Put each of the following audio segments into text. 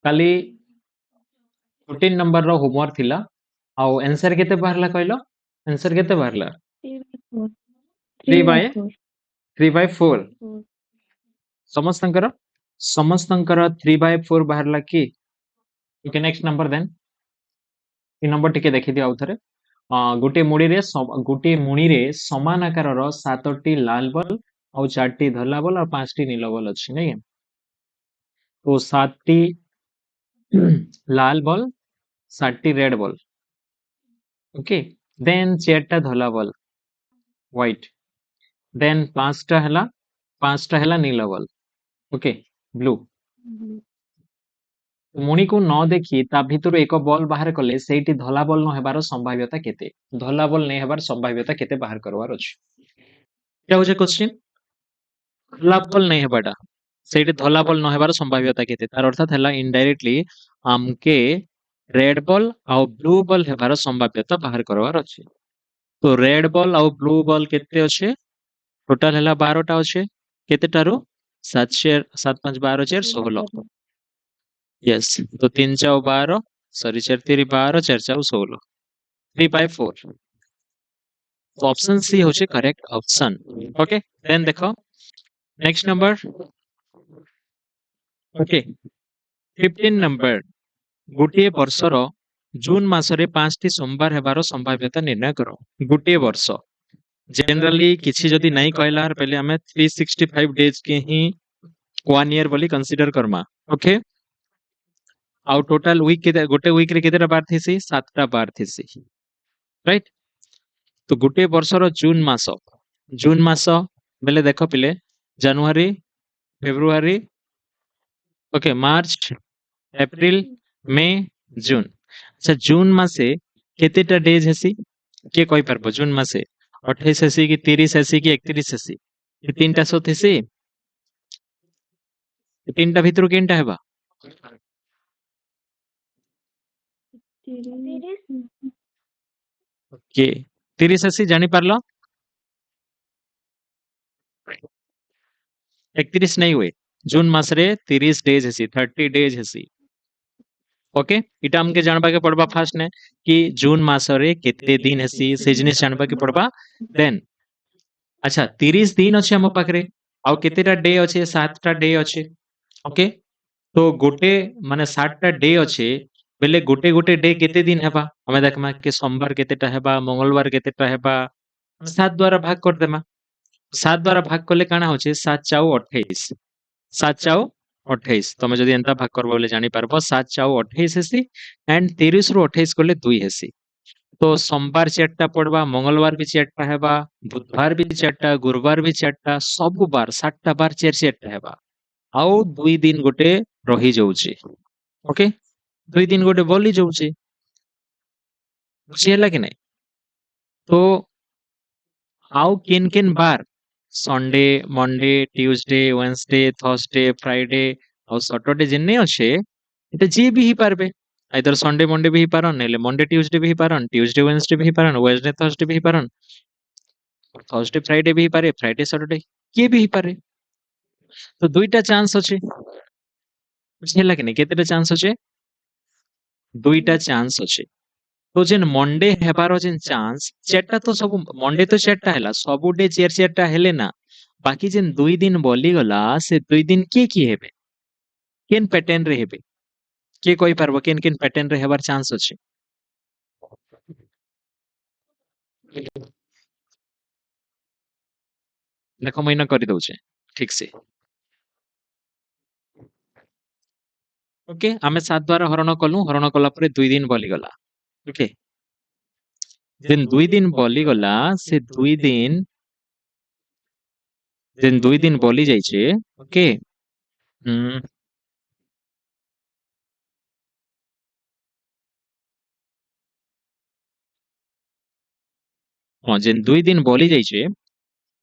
काली 14 number रो homework थिला आउ answer केते बाहरला कहलो आंसर केते बाहरला 3 बाय 3 बाय 4 समस्तंकर समस्तंकर 3 बाय 4 बाहरला की ओके नेक्स्ट नंबर देन ई नंबर टिके देखि दिया आउथरे गोटे मुड़ी रे समान आकार 7टी लाल बॉल और 4टी धला बॉल और 5टी नील बॉल अच्छी नहीं तो 7टी लाल बॉल 7टी रेड बॉल ओके देन 4टा धला बॉल व्हाइट देन 5टा हला नील बॉल ओके ब्लू मुड़ी को न देखी ता भितर एक बॉल बाहर कले सेठी धला बॉल न हेबार संभाव्यता केते धला बॉल नै हेबार संभाव्यता केते बाहर करवार अछि क्या होजे क्वेश्चन धला बॉल नै हेबाटा सेठी धला बॉल न हेबार संभाव्यता केते तार अर्थात हला इनडायरेक्टली हमके रेड बॉल और ब्लू बॉल हेबार संभाव्यता बाहर करवार अछि तो रेड बॉल और ब्लू बॉल केते अछि टोटल हला 12टा अछि केतेटारो 7 4 7 5 12 4 16 यस तो 3 4 12 सॉरी 4 3 12 4 4 16 3 बाय 4 तो ऑप्शन सी होचे करेक्ट ऑप्शन ओके देन देखो नेक्स्ट नंबर ओके 15 नंबर गोटे वर्षर जून मासरे 5टी सोमवार हेबार संभाव्यता निर्णय करो गोटे वर्ष जनरली किछि जदी नहीं कहला पहले हमें 365 डेज के ही 1 ईयर बोली कंसीडर करमा ओके आउ टोटल वीक के गोटे वीक रे केतेटा बार थेसी 7टा बार थेसी राइट तो गोटे वर्षर जून मास बेले देखो पिले जनवरी February okay March April May June अच्छा जून मासे केतेटा डेज हेसी के कहि परबो जून मासे 28 हेसी कि 30 हेसी कि 31 हेसी ये तीनटा सो थेसी तीनटा भितरु केनटा हेबा ओके 30 हेसी जानि पारलो 31 नहीं हुए जून मासरे 30 डेज हेसी 30 डेज हेसी ओके इटा हमके जानबा के पड़बा फास्ट ने कि जून मासरे केते दिन हेसी से जिनिस जानबा के पड़बा देन अच्छा 30 दिन अछि हम पाखरे आउ केतेटा डे अछि 7टा डे अछि ओके तो गोटे माने 7टा डे अछि बेले गोटे गोटे डे केते दिन हेबा हमें देखमा कि सोमवार केतेटा हेबा मंगलवार केतेटा हेबा 7 द्वारा भाग कर देमा 7 द्वारा भाग करले काना होचे 7 चाउ 28 7 चाउ 28 तमे जदी एंता भाग करबो बोले जानि पारबो 7 चाउ 28 हेसी एंड 30 रु 28 करले 2 हेसी तो सोमवार 4टा पड़वा मंगलवार भी 4टा हेबा बुधवार भी 4टा गुरुवार भी 4टा सब बार 7टा बार 4 हेबा आउ 2 दिन गोटे रही जाउची ओके 2 दिन गोटे बोली जाउची बुझी हला कि नहीं तो आउ किन किन बार Sunday Monday Tuesday Wednesday Thursday Friday और सैटरडे जिन्ने अच्छे एटा जे भी ही पारबे आइदर संडे मंडे भी ही पारन नेले मंडे ट्यूसडे भी ही पारन ट्यूसडे वेडनेसडे भी ही पारन वेडनेसडे थर्सडे भी ही पारन थर्सडे फ्राइडे भी ही पारे फ्राइडे सैटरडे के भी ही पारे तो दुईटा चांस अच्छे बुझिला कि नहीं केतेटा चांस अच्छे दुईटा चांस अच्छे तो जेन मंडे हेबार जेन चांस चारटा तो सब मंडे तो 4टा हैला सब डे 4 हेले ना बाकी जेन 2 दिन बोली गला से 2 दिन के हेबे केन पैटर्न रे हेबे के कहि पारबो केन केन पैटर्न रे हेबार चांस अछि देखो महीना करि दउचे ठीक से ओके आमे 7 द्वारा हरण कला परे 2 दिन बोली गला ओके जेन 2 दिन बोली गला से 2 दिन जेन 2 दिन बोली जाइछे ओके हाँ जेन 2 दिन बोली जाइछे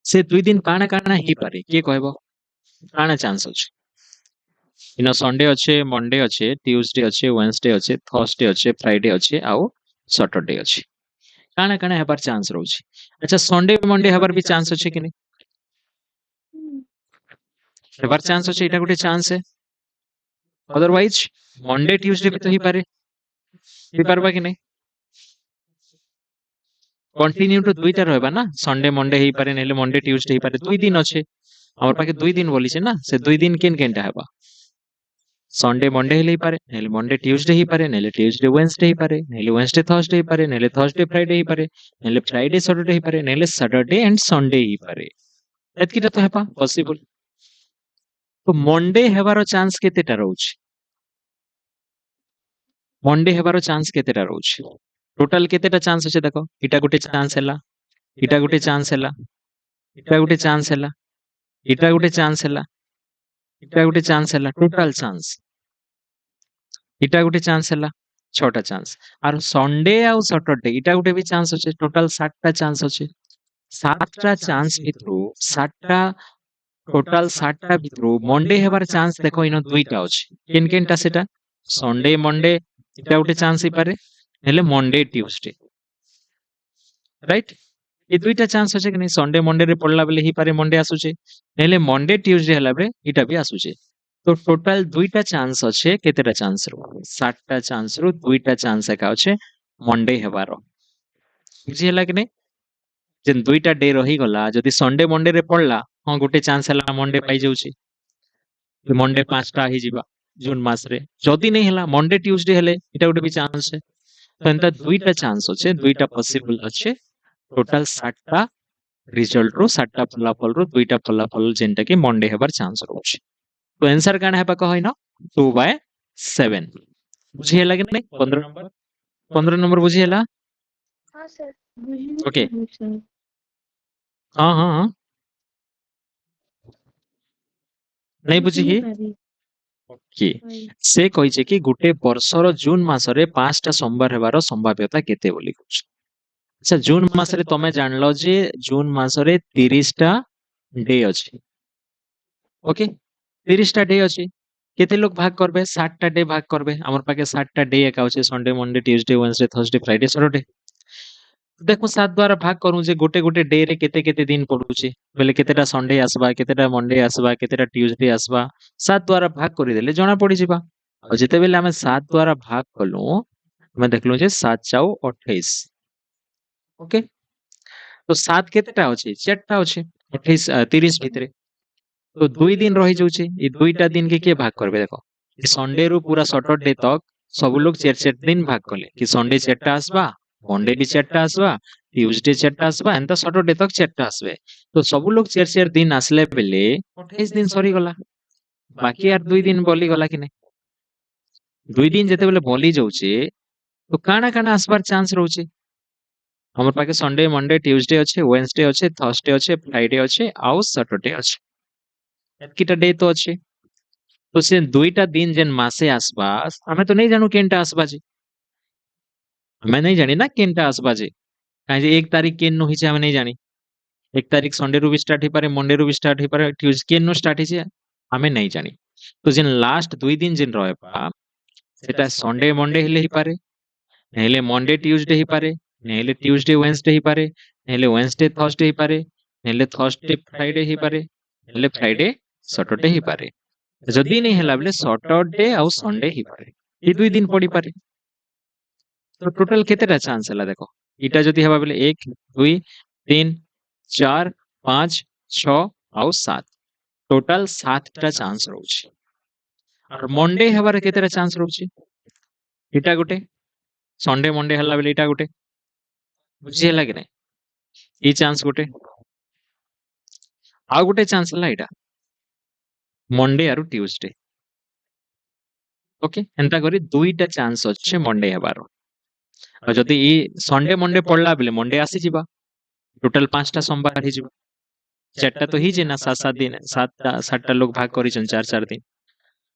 से 2 दिन काना काना ही पारे के कहबो काना चांस अछि इना संडे अच्छे मंडे अच्छे ट्यूसडे अच्छे वेडनेसडे अच्छे थर्सडे अच्छे फ्राइडे अच्छे आउ सैटरडे अच्छे काना काना हेबार चांस रहउछि अच्छा संडे मंडे हेबार भी चांस अछि कि नहीं हेबार चांस अछि एटा गोटे चांस है अदरवाइज मंडे ट्यूसडे भी तो ही पारे कि नहीं कंटिन्यू टू दुईटा रहबा ना संडे मंडे ही पारे नेले मंडे ट्यूसडे ही पारे दुई दिन अच्छे हमर पाके दुई दिन बोली ना से दुई दिन केन केनटा हेबा संडे मंडे ही पारे नेले मंडे ट्यूसडे ही पारे नेले ट्यूसडे वेडनेसडे ही पारे नेले वेडनेसडे थर्सडे ही पारे नेले थर्सडे फ्राइडे ही पारे नेले फ्राइडे सैटरडे ही पारे नेले सैटरडे एंड संडे ही पारे एतकिटा तो हेबा पॉसिबल तो मंडे हेबार चांस केतेटा रहउछ मंडे हेबार चांस केतेटा रहउछ टोटल केतेटा चांस अछि देखो इटा गुटे चांस हैला इटा गुटे चांस हैला इटा गुटे चांस हैला इटा गुटे चांस हैला इटा गुटे चांस हैला टोटल चांस इटा गुटे चांस हैला छटा चांस आर संडे आ सैटरडे इटा गुटे भी चांस अछि टोटल 7टा चांस अछि 7टा चांस भितरु 7टा टोटल 7टा भितरु मंडे हेबार चांस देखो इन दुईटा अछि केन केनटा सेटा संडे मंडे इटा गुटे चांस ही पारे हेले मंडे ट्यूसडे राइट ये दुईटा चांस अछि कि नहीं संडे मंडे रे पड़ला बेले ही पारे मंडे आसुचे हेले मंडे ट्यूसडे हला बेले इटा भी आसुचे तो टोटल दुईटा चांस अछि केतेटा चांस रो 7टा चांस रो दुईटा चांस एका अछि मंडे हेबारो बुझी हला कि नहीं जेन दुईटा डे रही गला जदि संडे मंडे रे पड़ला हां गुटे चांस हला मंडे पाई जाउची मंडे 5टा ही जिबा जून मास रे जदि नहीं हला मंडे ट्यूसडे हेले इटा गुटे भी चांस है तो एंता दुईटा चांस अछि दुईटा पॉसिबल अछि टोटल 7टा रिजल्ट रो 7टा फलाफल रो दुईटा फलाफल जेनटा कि मंडे हेबार चांस रहउछि तो आंसर काना हेबा कहइनो 2/7 बुझी हला कि नहीं 15 नंबर बुझी हला हाँ सर ओके हाँ हाँ हाँ नहीं बुझी कि ओके से कहिছে कि गुटे वर्षर जून मासरे 5टा सोमवार हेबार संभाव्यता केते बोली कुछ अच्छा जून मासरे तमे जानलो जे जून मासरे 30टा डे अछि ओके 30टा डे अछि केते लोग भाग करबे 7टा डे भाग करबे हमर पाके 7टा डे एका अछि Sunday Monday Tuesday Wednesday Thursday Friday Saturday देखो 7 द्वारा भाग करू जे गोटे गोटे डे रे केते केते दिन पडुची बेले केतेटा संडे आसबा केतेटा मंडे आसबा केतेटा ट्यूसडे आसबा 7 द्वारा भाग करि देले जणा पड़ी जिबा और जेते बेले हमें 7 द्वारा भाग कलु हमें देखलु जे 7 चाउ 28 ओके तो 7 केतेटा अछि 4टा अछि 28 30 भितरे तो 2 दिन रही जाउची ई दुईटा दिन के के भाग करबे देखो संडे रु पूरा सैटरडे तक सब लोग 4 दिन भाग कले कि संडे 4टा आसबा मंडे भी 4टा आसबा ट्यूसडे 4टा आसबा एंता सैटरडे तक 4टा आसबे तो सब लोग 4 दिन आसले बेले 28 दिन सरी गला बाकी यार 2 दिन बोली गला कि नहीं 2 दिन जेते बेले बोली जाउची तो काना काना आसबार चांस रहउची हमर पाके संडे मंडे ट्यूसडे अच्छे वेडनेसडे अच्छे थर्सडे अच्छे फ्राइडे अच्छे आउ सैटरडे अच्छे एतकिटा डे तो अच्छे तो से दुईटा दिन जेन मासे आसबा हमें तो नहीं जानू केनटा आसबा जे हमें नहीं जानी ना केनटा आसबा जे काहे जे 1 तारीख केन नो हिचे हमें नहीं जानी 1 तारीख संडे रु भी स्टार्ट ही पारे मंडे रु भी स्टार्ट ही पारे ट्यूसडे केन नो स्टार्ट हिचे हमें नहीं जानी तो जेन लास्ट 2 दिन जेन रहबा सेटा संडे मंडे हेले ही पारे नेले मंडे ट्यूसडे ही पारे नेले ट्यूसडे वेडनेसडे ही पारे नेले वेडनेसडे थर्सडे ही पारे नेले थर्सडे फ्राइडे ही पारे नेले फ्राइडे सैटरडे ही पारे जदि नहीं हला बेले सैटरडे आ संडे ही पारे ई 2 दिन पड़ी पारे तो टोटल केतेटा चांस हला देखो इटा जदि हबा बेले 1 2 3 4 5 6 आ 7 टोटल 7टा चांस रहउची और मंडे हबार केतेटा चांस रहउची इटा गुटे संडे मंडे हला बेले इटा गुटे बुझी हला कि नहीं ई चांस गुटे आ गुटे चांस हला इटा मंडे आरो ट्यूसडे ओके एंता करी दुईटा चांस अच्छे मंडे हेबार और जदि ई संडे मंडे पड़ला बेले मंडे आसी जिबा टोटल 5टा सोमवार ही जिबा 4टा तो ही जे ना 7 दिन 7टा लोग भाग करिसन 4 दिन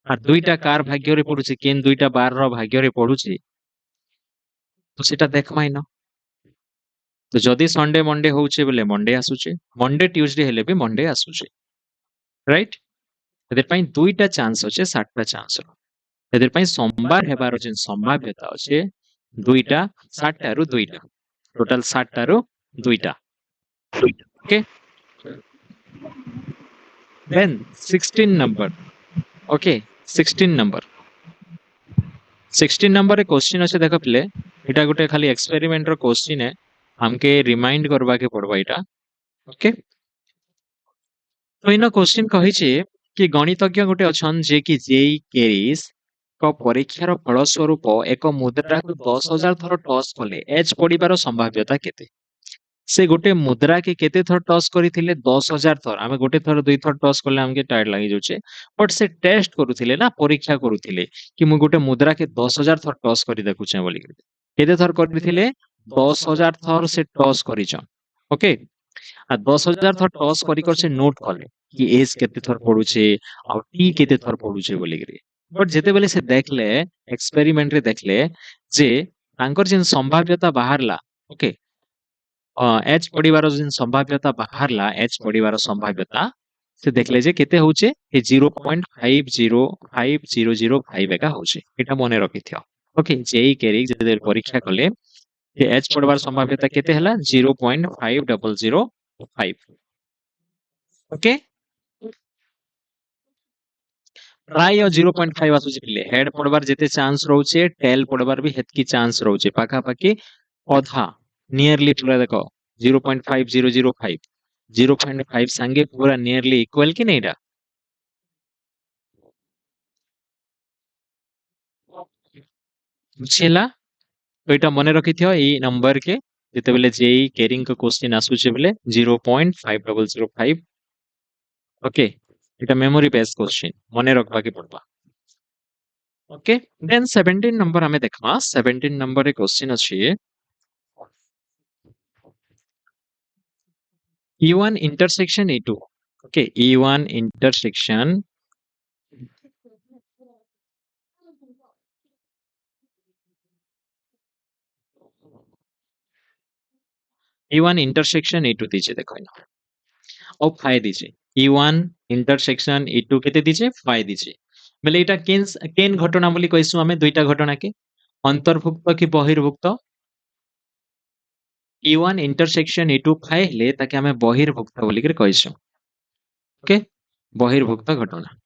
और दुईटा कार भाग्य रे पडुची केन दुईटा बार रो भाग्य रे पडुची तो सेटा देखमा इनो तो जदि संडे मंडे होउचे बेले मंडे आसुचे मंडे ट्यूसडे हेले भी मंडे आसुचे राइट एदर पई दुईटा चांस अच्छे 7टा चांस रो एदर पई सोमवार हेबार जेन संभाव्यता अच्छे दुईटा 7टा रु दुईटा टोटल 7टा रु दुईटा okay then 16 number okay 16 number 16 number रे क्वेश्चन अच्छे देख पिले एटा गोटे खाली एक्सपेरिमेंट रो क्वेश्चन है हमके रिमाइंड करबा के पड़बा एटा ओके तो इन क्वेश्चन कही छे कि गणितज्ञ गोटे अछन जे कि जेई केरिस को परीक्षार फल स्वरूप एक मुद्रा को 10,000 थर टॉस कले एच पड़िबार संभाव्यता केते से गोटे मुद्रा के केते थर टॉस करिथिले 10,000 थर आमे गोटे थर दुई थर टॉस करले हमके टाइट लागि जोचे बट से टेस्ट करूथिले ना परीक्षा करूथिले कि मु गोटे मुद्रा के 10,000 थर टॉस करि देखुचे बोली केते थर करिथिले 10,000 थर से टॉस करिचन ओके आ 10,000 थर टॉस करिकर से नोट कले कि एज केते थर पडुचे आ टी केते थर पडुचे बोली बट जेते बेले से देखले एक्सपेरिमेंट रे देखले जे तांकर जेन संभाव्यता बाहरला ओके एच पड़िबार जेन संभाव्यता बाहरला एच पड़िबार संभाव्यता से देखले जे केते होचे ए 0.505005 एका होचे एटा मने रखिथियो ओके जेई केरी जेते परीक्षा कले जे एच पड़बार संभाव्यता केते हला 0.5005 ओके प्राय 0.5 आसुची पिले हेड पड़बार जेते चांस रहउचे टेल पड़बार भी हेतकी चांस रहउचे पाखा पाखी अधा नियरली पूरा देखो 0.5005 0.5 संगे पूरा नियरली इक्वल कि नहीं बुझेला तो एटा मने रखिथियो एई नंबर के जेते बेले जेई केरिंग को क्वेश्चन आसुचे बेले 0.5005 ओके एटा मेमोरी बेस्ड क्वेश्चन मने रखबा के पड़बा ओके देन 17 नंबर हमें देखबा 17 नंबर रे क्वेश्चन अछि E1 intersection E2 okay E1 intersection E1 intersection E2 दीजिए देखो ना और फाइ दीजिए E1 intersection E2 केते दीजिए फाइ दीजिए बेले एटा केन घटना बोली कहिसु हमें दुईटा घटना के अंतर्भुक्त कि बहिर्भुक्त E1 intersection E2 फाइ हेले ताके हमें बहिर्भुक्त बोली के कहिसु ओके बहिर्भुक्त घटना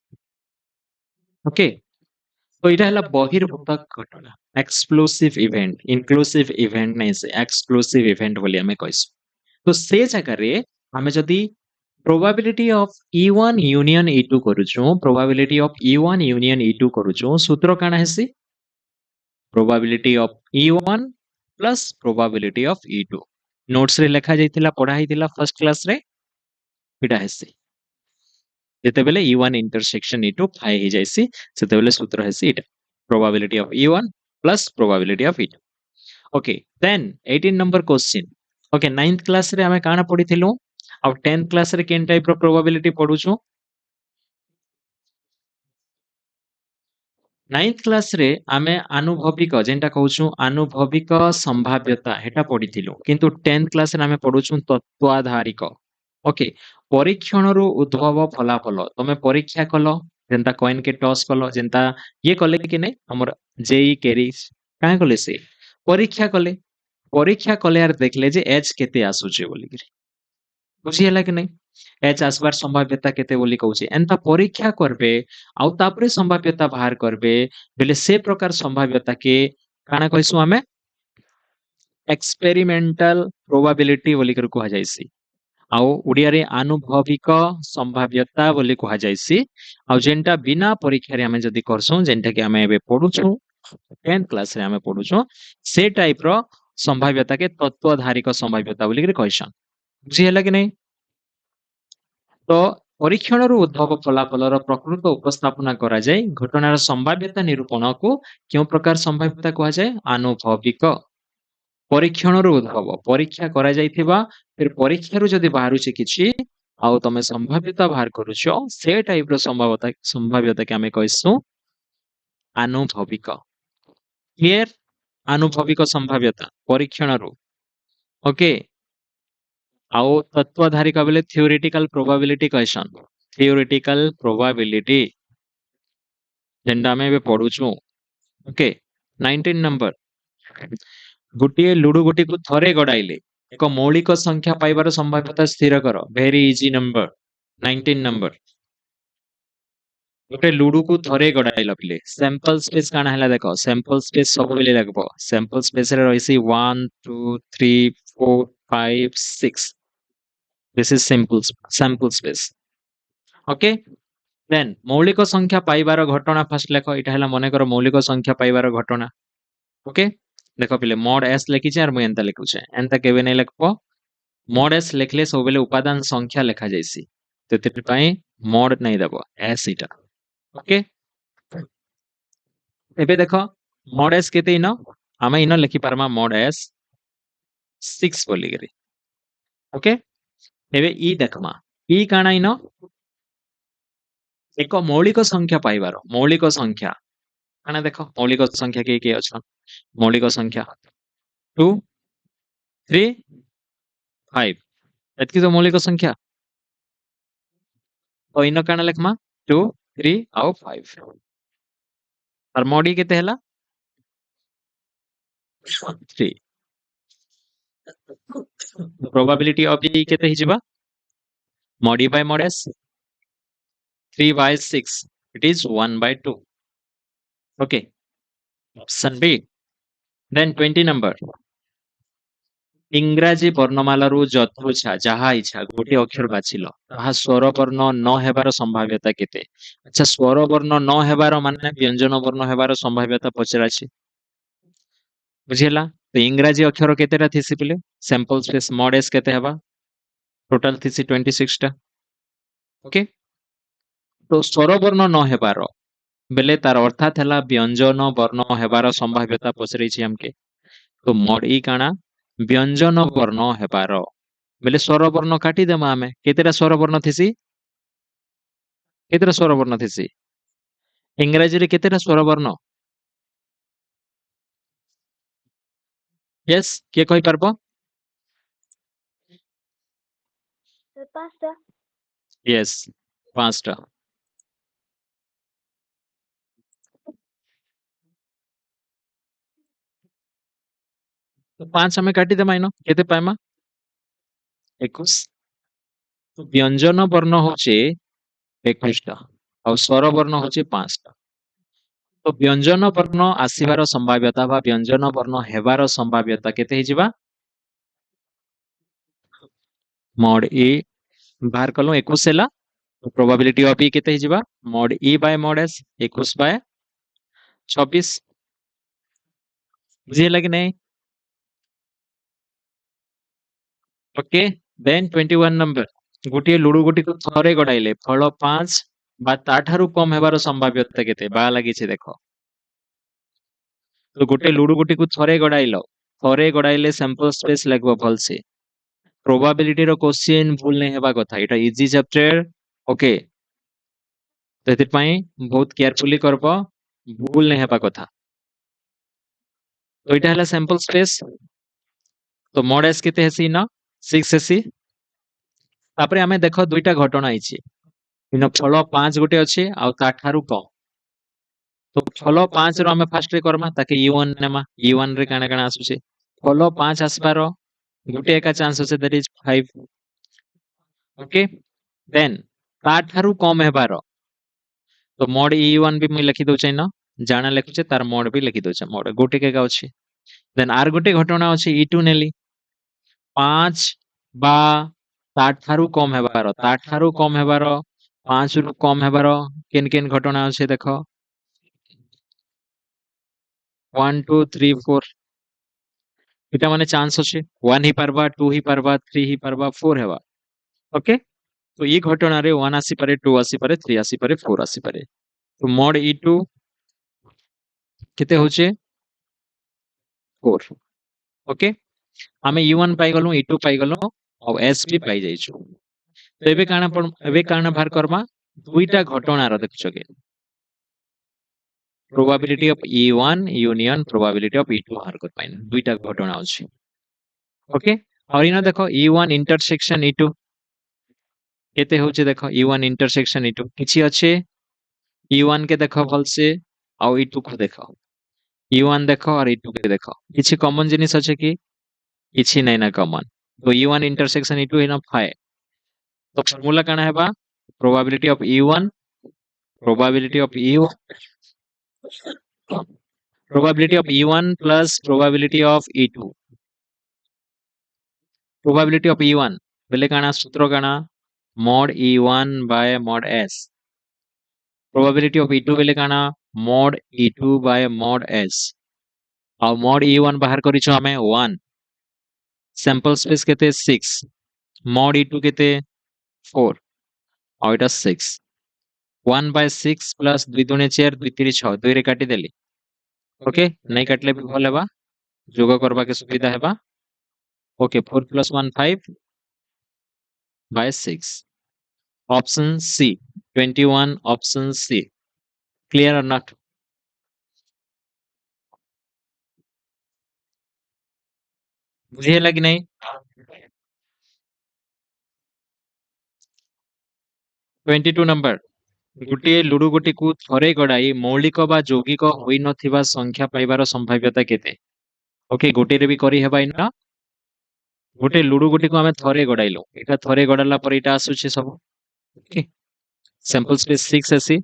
ओके तो एटा हला बहिर्भुक्त घटना एक्सक्लूसिव इवेंट इनक्लूसिव इवेंट नहीं से एक्सक्लूसिव इवेंट बोली हमें कहिसु तो से जगह रे हमें जदी probability of E1 union E2 करूछु probability of E1 union E2 करूछु सूत्र काना हेसी probability of E1 plus probability of E2 notes रे लिखा जाइतिला पढ़ा हितिला फर्स्ट क्लास रे एटा हेसी जेते बेले E1 इंटरसेक्शन E2 फाइ हे जाइसी सेते बेले सूत्र हेसी एटा probability of E1 plus probability of E2 okay then 18 number question okay 9th class रे हमें काना पढ़िथिलु अब 10th क्लास रे केन टाइप रो प्रोबेबिलिटी पढुछु 9th क्लास रे आमे आनुभविक जेंटा कहउछु आनुभविक संभाव्यता हेटा पढिथिलु किंतु 10th क्लास रे आमे पढुछु तत्वाधारिक ओके परीक्षण रो उद्भव फलाफल तमे परीक्षा कलो जेंता कॉइन के टॉस कलो जेंता ये कले कि नै हमर जेई केरीस काहे कले से परीक्षा कले यार देखले जे एच केते आसुचे बोली कि बुझी ହେଲା कि नहीं एच आसबार संभाव्यता केते बोली कहउचे एंता परीक्षा करबे आउ तापरे संभाव्यता बाहर करबे बेले से प्रकार संभाव्यता के काना कहिसु हमें एक्सपेरिमेंटल प्रोबेबिलिटी बोली कर कहा जायसी आउ उडिया रे आनुभविक संभाव्यता बोली कहा जायसी आउ जेंटा बिना परीक्षा रे हमें जदी करसु जेंटा कि हमें एबे पढुछु 10th क्लास रे हमें पढुछु से टाइप रो संभाव्यता के तत्वधारिक संभाव्यता बोली कर कहसन बुझी ହେଲା कि नहीं तो परीक्षण उद्भव फलाफल प्रकृत उपस्थापना करा जाए घटनार संभाव्यता निरूपण को क्यों प्रकार संभाव्यता कहा जाए आनुभविक परीक्षण उद्भव परीक्षा करा जाइथिबा फिर परीक्षा जदि बाहरुचे किछि आउ तमे संभाव्यता बाहर करूछो से टाइप रो संभाव्यता के हमें कहसु आनुभविक क्लियर आनुभविक संभाव्यता परीक्षण ओके आउ तत्वधारी का बेले थ्योरेटिकल प्रोबेबिलिटी कहसन थ्योरेटिकल प्रोबेबिलिटी जेंटा में पढुछु ओके 19 नंबर गोटे लुडु गोटी को थरे गडाइले एक मौलिक संख्या पाइबार संभाव्यता स्थिर कर वेरी इजी नंबर 19 नंबर गोटे लुडू को थरे गड़ाइल पिले सैंपल स्पेस काना हला देखो सैंपल स्पेस सब बेले लागबो सैंपल स्पेस रे रहिसी 1 2 3 4 5 6 this is sample space okay then मौलिक संख्या पाइबार घटना फास्ट लेख इटा हला मने कर मौलिक संख्या पाइबार घटना ओके देखो पिले मोड एस लिखी छे और मैं एंता लिखुछे एंता केबे नै लिखबो मोड एस लिखले सब बेले उपादान संख्या लेखा जायसी तो तेति पई मोड नै देबो एस इटा ओके एबे देखो मोड एस केते इनो आमे इनो लिखि पारमा मोड एस 6 बोली गरी ओके एबे ई देखमा ई काना इनो एक मौलिक संख्या पाइबार मौलिक संख्या काना देखो मौलिक संख्या के अछन मौलिक संख्या 2 3 5 एतकी तो मौलिक संख्या तो इनो काना लिखमा 2 3 और 5 और मोडी केते हला 3 प्रोबेबिलिटी ऑफ ई केते हिजबा mod e by mod s 3 by 6 it is 1 by 2 okay option b then 20 number इंग्राजी वर्णमाला यथोच्छा जहा इच्छा गोटे अक्षर बाछिल ताहा स्वर वर्ण न हेबार संभाव्यता केते अच्छा स्वर वर्ण न हेबार माने व्यंजन वर्ण हेबार संभाव्यता पचराछि बुझिला तो इंग्राजी अक्षर केतेटा थिसि पिले सैंपल स्पेस मॉड एस केते हेबा टोटल थिसि 26 टा ओके तो स्वर वर्ण न हेबार बेले तार अर्थात हला व्यंजन वर्ण हेबार संभाव्यता पचरैछि हमके तो मॉड ई काना व्यंजन वर्ण हेबार बेले स्वर वर्ण काटी देमा हमें केतेटा स्वर वर्ण थिसि केतेटा स्वर वर्ण थिसि इंग्रजी रे केतेटा स्वर वर्ण यस के कहि परबो पांचटा यस पांचटा तो पांच हमें काटी देमा इनो केते पाइमा 21 तो व्यंजन वर्ण होचे 21 टा और स्वर वर्ण होचे 5 टा तो व्यंजन वर्ण आसीबार संभाव्यता बा व्यंजन वर्ण हेबार संभाव्यता केते हिजिबा mod e बाहर कलो 21 हेला तो प्रोबेबिलिटी ऑफ e केते हिजिबा mod e by mod s 21 by 26 बुझिला कि नहीं ओके देन 21 नंबर गोटे लुडु गोटी को थरे गडाइले फल 5 बा ताठारु कम हेबार संभाव्यता केते बा लागि छे देखो तो गोटे लुडु गोटी को थरे गडाइले सैंपल स्पेस लगबो भल से प्रोबेबिलिटी रो क्वेश्चन भूल नहीं हेबा कथा एटा इजी चैप्टर ओके तो एतिर पई बहुत केयरफुली करबो भूल नहीं हेबा कथा तो एटा हला सैंपल स्पेस तो मोड एस केते हेसी ना 6 हेसी तापरे हमें देखो दुईटा घटना आइछि इन फल 5 गोटे अछि आ ताठारु कम तो फल 5 रो हमें फर्स्ट रे करमा ताके e1 नेमा e1 रे काना काना आसुचे फल 5 आसबार गोटे एका चांस अछि दैट इज 5 ओके देन ताठारु कम हेबार तो मोड e1 भी मैं लिखि दउछै न जाना लिखुचे तार मोड भी लिखि दउछै मोड गोटे के का अछि देन आर गोटे घटना अछि e2 नेली 5 बा ताठारु कम हेबार 5 रु कम हेबार केन केन घटना अछि देखो 1 2 3 4 इटा माने चांस अछि 1 ही परबा 2 ही परबा 3 ही परबा 4 हेबा ओके तो ई घटना रे 1 आसी पारे 2 आसी पारे 3 आसी पारे 4 आसी पारे तो मोड e2 केते होचे 4 ओके आमे e1 पाई गलु e2 पाई गलु और s भी पाई जाइछु तो एबे काना बाहर करमा दुईटा घटना रो देखछो के probability of e1 union probability of e2 बाहर कर पाइन दुईटा घटना अछि ओके और इना देखो e1 इंटरसेक्शन e2 केते होचे देखो e1 इंटरसेक्शन e2 किछि अछि e1 के देखो भल से और e2 को देखो e1 देखो और e2 के देखो किछि कॉमन जिनिस अछि कि किछि नै ना कॉमन तो e1 इंटरसेक्शन e2 इनफ 5 तो फार्मूला काना हेबा probability of e1 probability of E1 plus probability of E2. Probability of E1 बेले काना सूत्र काना mod E1 by mod S. Probability of E2 बेले काना mod E2 by mod S. और mod E1 बाहर करिछो हमें 1. सैंपल स्पेस केते 6. mod E2 केते 4. और एटा 6. 1 by 6 plus 2 दुने 4 2 3 6 2 रे काटी देली. ओके नहीं काटले भी भल हेबा जोग करबा के सुविधा हेबा. Okay 4 plus 1 5 by 6. Option C 21. Option C. Clear or not? बुझिएला कि नहीं? 22 नंबर गोटे लुडु गोटी को थरे गड़ाई मौलिक बा यौगिक होई नथिबा संख्या पाइबार संभाव्यता केते? ओके गोटे रे भी करी हेबा इना गोटे लुडु गोटी को हमें थरे गड़ाइलो एटा थरे गड़ाला पर एटा आसुचे सब. ओके सैंपल स्पेस 6 एसी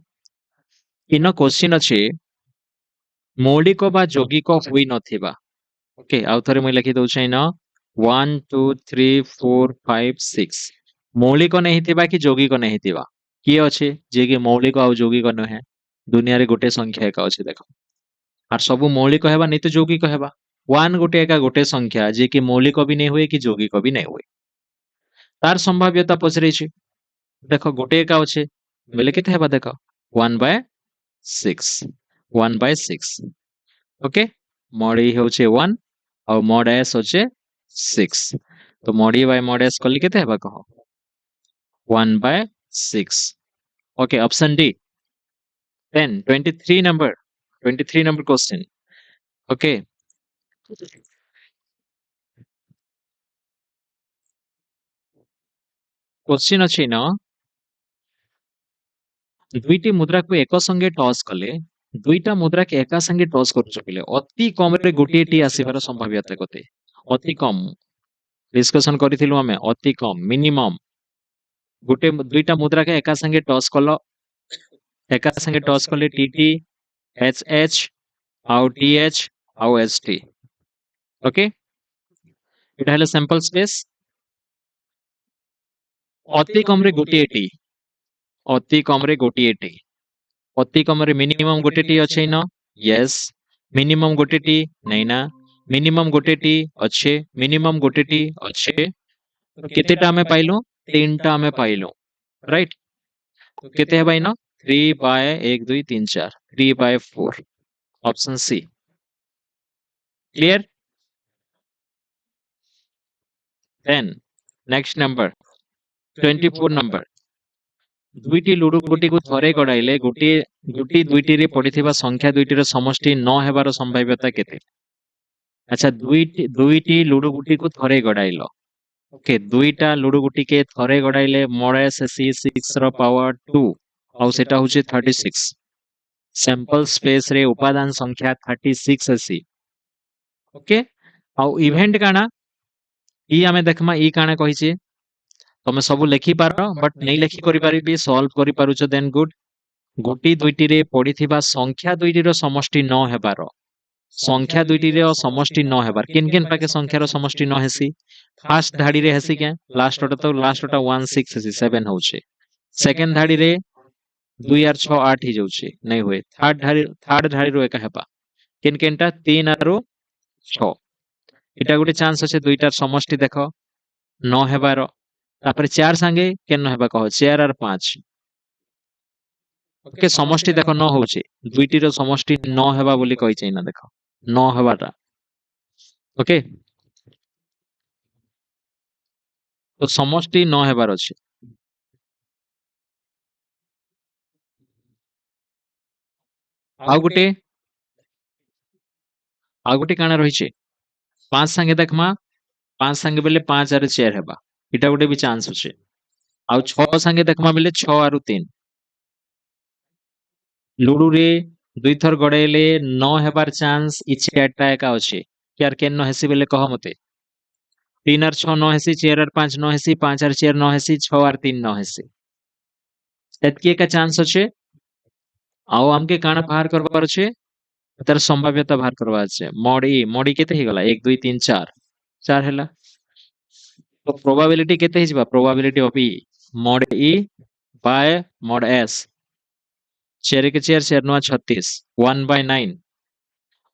इन क्वेश्चन अछि मौलिक बा यौगिक होई नथिबा. ओके आउ थरे मैं लिखि दउ छै न 1 2 3 4 5 6 मौलिक नहीं थिबा कि यौगिक नहीं थिबा किए अछि जे कि मौलिक आ यौगिक नहे दुनिया रे गोटे संख्या एका अछि देखो आर सब मौलिक हेबा नहीं तो यौगिक हेबा 1 गोटे एका गोटे संख्या जे कि मौलिक भी नहीं हुए कि यौगिक भी नहीं हुए तार संभाव्यता पचरे छी देखो गोटे एका अछि बेले केते हेबा देखो 1 by 6 1 by 6 okay mod e होचे 1 और mod s होचे 6 तो mod e by mod s कली केते हेबा कहो 1 by 6 okay option D 10 23 number question okay question अछि न दुईटी मुद्रा को एक संगे टॉस कले दुईटा मुद्रा के एका संगे टॉस कर चुकिले अति कम रे गोटे टी आसीबार संभाव्यता कते अति कम डिस्कशन करिथिलु हमें अति कम मिनिमम गोटे दुईटा मुद्रा के एका संगे टॉस कलो एका संगे टॉस कले टीटी एच एच आउ टी एच आउ एच टी ओके एटा हले सैंपल स्पेस अति कम रे गोटे टी अति कम रे गोटे टी अति कम रे मिनिमम गोटे टी अछि न यस मिनिमम गोटे टी नहीं ना मिनिमम गोटे टी अच्छे मिनिमम गोटे टी अच्छे तो केतेटा हमें पाइलो तीनटा हमें पाइलो राइट तो केते हेबा इनो 3 by 1 2 3 4 3 by 4 option C clear then next number 24 number दुईटी लुडु गोटी को थरे गड़ाइले गोटी गोटी दुईटी रे पड़िथिबा संख्या दुईटी रो समष्टि न हेबार संभाव्यता केते अच्छा दुईटी लुडु गोटी को थरे गड़ाइलो ओके दुईटा लुडु गुटी के थरे गड़ाइले मोरेस सी 6 रो पावर 2 और सेटा होचे 36 सैंपल स्पेस रे उपादान संख्या 36 सी ओके और इवेंट काना ई हमें देखमा ई काना कहिचे तमे सब लिखि पारो बट नहीं लिखि करि पारिबी सॉल्व करि पारुछो देन गुड गोटी दुईटी रे पड़िथिबा संख्या दुईटी रो समष्टि न हेबारो संख्या दुईटी रे समष्टि न हेबार किन किन पाके संख्या रो समष्टि न हेसी फर्स्ट धाड़ी रे हेसी के लास्ट ओटा 1 6 हेसी 7 होचे सेकंड धाड़ी रे 2 आर 6 8 ही जाउचे नहीं हुए थर्ड धाड़ी रो एका हेबा किन किनटा 3 आरो 6 एटा गोटे चांस अछि दुईटार समष्टि देखो न हेबारो तापर 4 संगे केन हेबा कहो 4 आर 5 ओके समष्टि देखो न होचे दुईटी रो समष्टि न हेबा बोली कहि छै ना देखो न हेबाटा ओके तो समष्टि न हेबार अछि आ गोटे काना रही छे 5 संगे देखमा 5 संगे बेले 5 आर 4 हेबा इटा गोटे भी चांस अछि आ 6 संगे देखमा बेले 6 आरु 3 लुडु रे दुई थर गड़ेले न हेबार चांस इ 4टा एका अछि यार केन न हेसी बेले कह मते 3 आर 6 न हेसी 4 आर 5 न हेसी 5 आर 4 न हेसी 6 आर 3 न हेसी एतकी एका चांस अछि आउ हमके काना बाहर करबार अछि तार संभाव्यता बाहर करबा अछि mod e केते हे गला 1 2 3 4 4 हैला तो प्रोबेबिलिटी केते हे जिबा probability of e mod e by mod s 4 के 4 4 9 36 1/9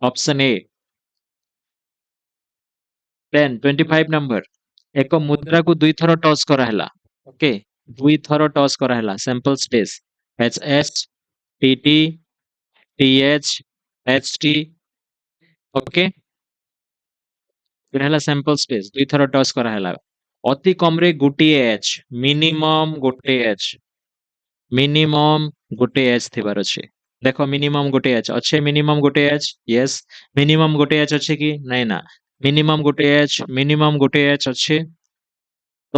ऑप्शन ए देन 25 नंबर एक मुद्रा को दुई थर टॉस करा हैला ओके दुई थर टॉस करा हैला sample space H H T T T H H T okay ହେଲା sample space ଦୁଇ ଥର ଟସ୍ କରାହେଲା ଅତି କମରେ ଗୋଟିଏ ଏଚ୍ ମିନିମମ୍ ଗୋଟେ ଏଚ୍ ମିନିମମ୍ ଗୋଟେ ଏଚ୍ ଥିବାର ଅଛି ଦେଖ ମିନିମମ୍ ଗୋଟେ ଏଚ୍ ଅଛି ମିନିମମ୍ ଗୋଟେ ଏଚ୍ ୟେସ୍ ମିନିମମ୍ ଗୋଟେ ଏଚ୍ ଅଛି କି ନାଇଁ ନା ମିନିମମ୍ ଗୋଟେ ଏଚ୍ ଅଛି ତ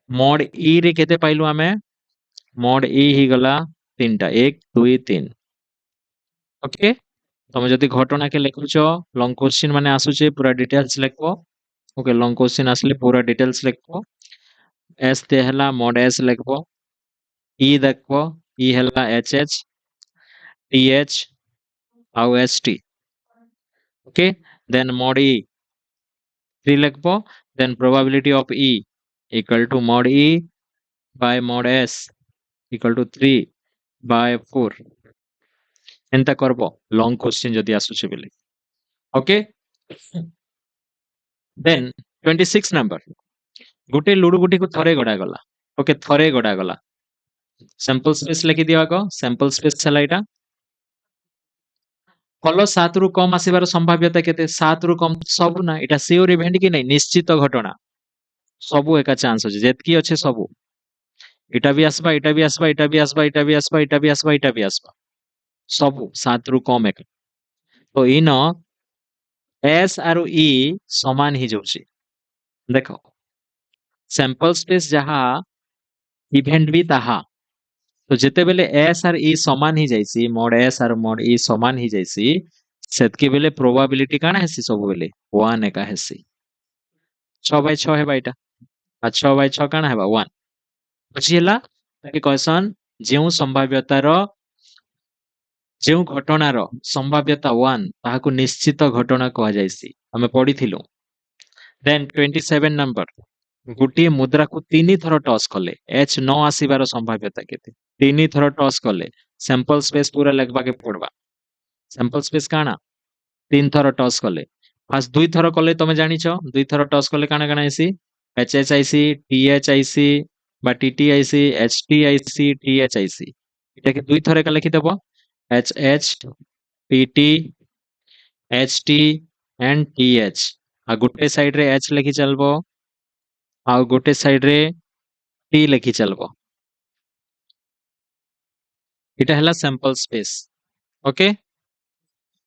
mod e ରେ କେତେ ପାଇଲୁ ଆମେ mod e ହେଇଗଲା ତିନିଟା 1 2 3 ओके ତମେ ଯଦି ଘଟଣା କେ ଲେଖୁଛ ଲଙ୍ଗ क्वेश्चन ମାନେ ଆସୁଛେ ପୁରା ଡିଟେଲ୍ସ ଲେଖବ ओके लॉन्ग क्वेश्चन आसले पूरा डिटेल्स लिखबो एस ते हला mod s लिखबो ई देखबो ई हला एच एच टी एच आउ S T okay then mod e 3 लिखबो then probability of e equal to mod e by mod s equal to 3 by 4 एंता करबो लॉन्ग क्वेश्चन जदी आसुचे बेले ओके देन 26 नंबर गोटे लुडु गुटी को थरे गड़ा गला ओके थरे गड़ा गला सैंपल स्पेस लिखि दिया को सैंपल स्पेस चला एटा फल 7 रु कम आसीबार संभाव्यता केते 7 रु कम सब ना एटा सियोर इवेंट कि नै निश्चित घटना सब एका चांस अछि जेतकी अछि सब एटा भी आसबा एटा भी आसबा एटा भी आसबा एटा भी आसबा एटा भी आसबा एटा भी आसबा सब 7 रु कम एक तो इन एस आरो ई समान ही जाउछि देखो सैंपल स्पेस जहा इवेंट भी ताहा तो जेते बेले एस आर ई समान ही जाइसी mod एस आर mod ई समान ही जाइसी सेतकी बेले प्रोबेबिलिटी काना हेसी सब बेले 1 एका हेसी 6/6 हेबा एटा आ 6/6 काना हेबा 1 बुझिला ताकि क्वेश्चन जेउ संभाव्यतार जेउ घटनार संभाव्यता 1 ताहाकु निश्चित घटना कहा जाइसी हमें पढिथिलु देन 27 नंबर गोटे मुद्रा को 3 थर टॉस कले एच न आसीबार संभाव्यता केते 3 थर टॉस कले सैंपल स्पेस पूरा लगबा के पड़बा सैंपल स्पेस काना 3 थर टॉस कले फास्ट 2 थर कले तमे जानि छ 2 थर टॉस कले काना काना आइसी एच एच आईसी टी एच आईसी बा टी टी आईसी एच टी आईसी टी एच आईसी एटा के 2 थर का लिखि देबो H H T T H T and T H आ गुटे साइड रे एच लिखि चलबो आ गोटे साइड रे टी लिखि चलबो एटा हला सैंपल स्पेस ओके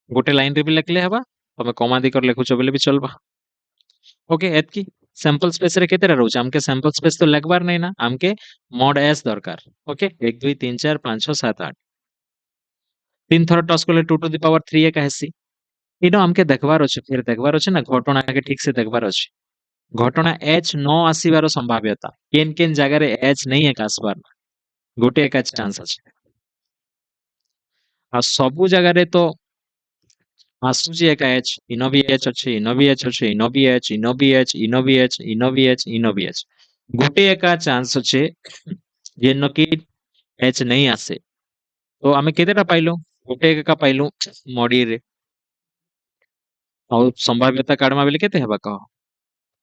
गोटे लाइन रे भी लिखले हबा तमे कमा दी कर लिखुछ बेले भी चलबा ओके एतकी सैंपल स्पेस रे केतेरा रहउछ हमके सैंपल स्पेस तो लगबार नै ना हमके mod s दरकार ओके 1 2 3 4 5 6 7 8 तीन थर टॉस करले 2 टू द पावर 3 एक हेसी इनो हमके देखबार अछि फिर देखबार अछि ना घटना के ठीक से देखबार अछि घटना एच न आसीबार संभाव्यता केन केन जगह रे एच नहीं एक आसबार गोटे एक चांस अछि आ सबु जगह रे तो आसुची एक एच इनो भी एच अछि इनो भी एच अछि इनो भी एच इनो भी एच इनो भी एच इनो भी एच इनो भी एच गोटे एका चांस अछि जेनो कि एच नहीं आसे तो आमे केतेटा पाइलु गोटे एका पाइलु मॉडी रे और संभाव्यता काढमा बेले केते हेबा कह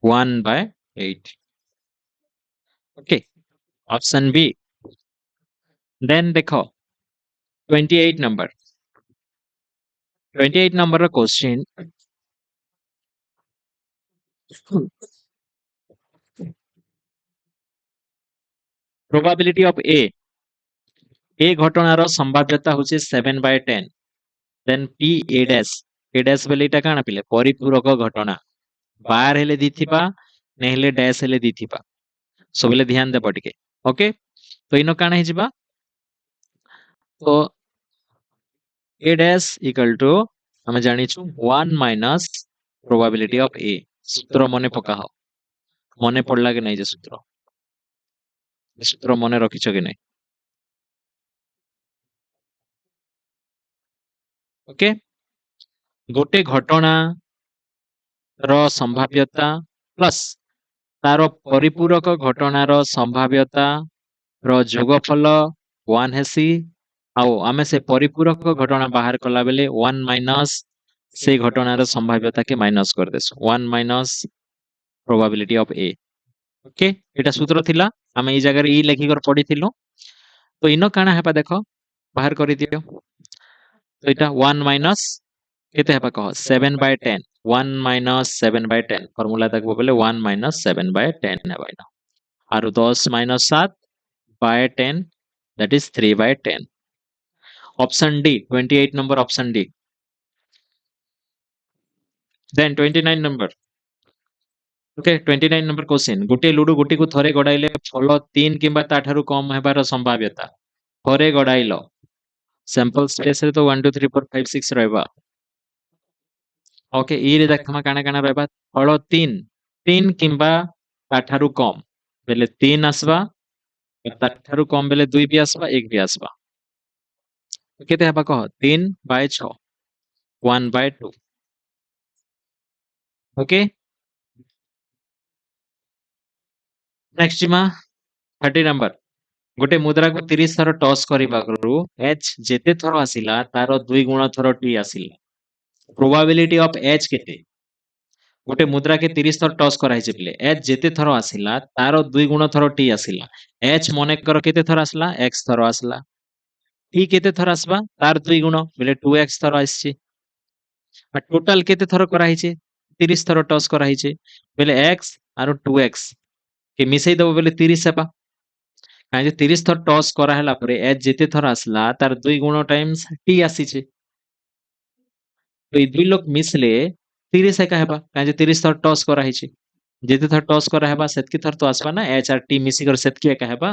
1/8 ओके ऑप्शन बी देन देखो 28 नंबर 28 नंबर रा क्वेश्चन प्रोबेबिलिटी ऑफ ए घटनार संभाव्यता होचे 7/10 देन पी ए डैश बेले एटा काना पिले परिपूरक घटना बार हेले दिथिबा नै हेले डैश हेले दिथिबा सो बेले ध्यान दे पटिके ओके तो इनो काना हिजिबा तो ए डैश इक्वल टू हमें जानी छु 1 माइनस प्रोबेबिलिटी ऑफ ए सूत्र मने पकाहो मने पड़ला के नहीं जे सूत्र मने रखिछ के नहीं ओके गोटे घटना रो संभाव्यता प्लस तार परिपूरक घटनार संभाव्यता रो जोगफल 1 हेसी आउ आमे से परिपूरक घटना बाहर कला बेले 1 माइनस से घटनार संभाव्यता के माइनस कर देसु 1 minus probability of A okay एटा सूत्र थिला आमे ई जगह ई लेखि कर पढी थिलो तो इनो काना हेबा देखो बाहर करि दियो तो एटा 1 माइनस केते हेबा कह 7/10 1 माइनस 7/10 फार्मूला देखबो बेले 1 माइनस 7/10 हेबा इनो आरो 10 minus 7/10 that is 3/10 option D 28 number option D then 29 number okay 29 number question गोटे लुडु गोटी को थरे गडाइले फल 3 किंबा ताठारु कम हेबार संभाव्यता थरे गडाइलो सैंपल स्पेस रे तो 1 2 3 4 5 6 रहबा ओके ई रे देखमा काना काना रहबा फल 3 किंबा ताठारु कम बेले 3 आसबा ताठारु कम बेले 2 भी आसबा 1 भी आसबा केते हेबा कह 3/6 1/2 ओके नेक्स्ट जिमा 30 नंबर गोटे मुद्रा को 30 थर टॉस करिबाकरू एच जेते थर आसिला तार 2 गुण थर टी आसिला प्रोबेबिलिटी ऑफ एच केते गोटे मुद्रा के 30 थर टॉस कराई बेले एच जेते थर आसिला तार 2 गुण थर टी आसिला एच मने कर केते थर आसला x थर आसला टी केते थर आसबा तार 2 गुण बेले 2x थर आइछि आ टोटल केते थर कराइछे 30 थर टॉस कराइछे बेले x आरो 2x के मिसई दबो बेले 30 हेबा काहे 30 थर टॉस करा हला परे एच जेते थर आसला तार 2 गुण टाइम्स टी आसीचे तो ई दुई लोक मिसले 30 एका हेबा काहे 30 थर टॉस करा हिचे जेते थर टॉस करा हेबा सेतकी थर तो आसबा ना एच आर टी मिसी कर सेतकी एका हेबा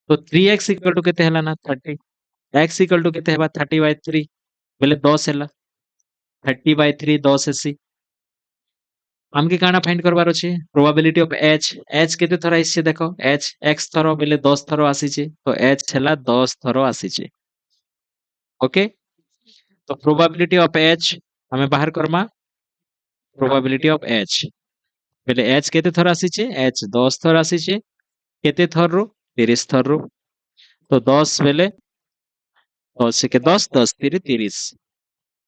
तो 3x इक्वल टू केते हला ना 30 x इक्वल टू केते हेबा 30/3 बेले 10 हला 30/3 10 एसी हमके काना फाइंड करबार अछि प्रोबेबिलिटी ऑफ h केते थर आइছে देखो h x थर बेले 10 थर आसीचे तो h हला 10 थर आसीचे ओके तो प्रोबेबिलिटी ऑफ h हमें बाहर करमा प्रोबेबिलिटी ऑफ h बेले h केते थर आसीचे h 10 थर आसीचे केते थर रो 30 थर रो तो 10 बेले 10 के 10 10 3 30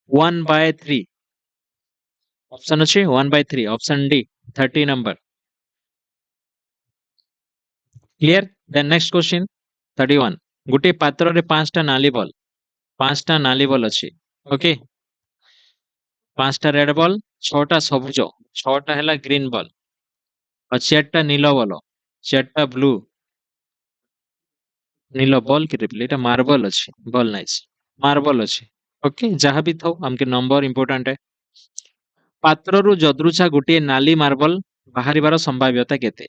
1/3 ऑप्शन अछि 1/3 option D 30 number clear then next question 31 गुटे पात्र रे पांचटा नाली बॉल अछि ओके पांचटा रेड बॉल छटा सबुज छटा हैला ग्रीन बॉल और चारटा नीलो बॉल चारटा ब्लू नीलो बॉल के रिप्ले एटा मार्बल अछि बॉल नाइस मार्बल अछि ओके जहां भी थौ हमके नंबर इंपोर्टेंट है पात्र रु जदरुचा गुटे नाली मार्बल बाहरिबार संभाव्यता केते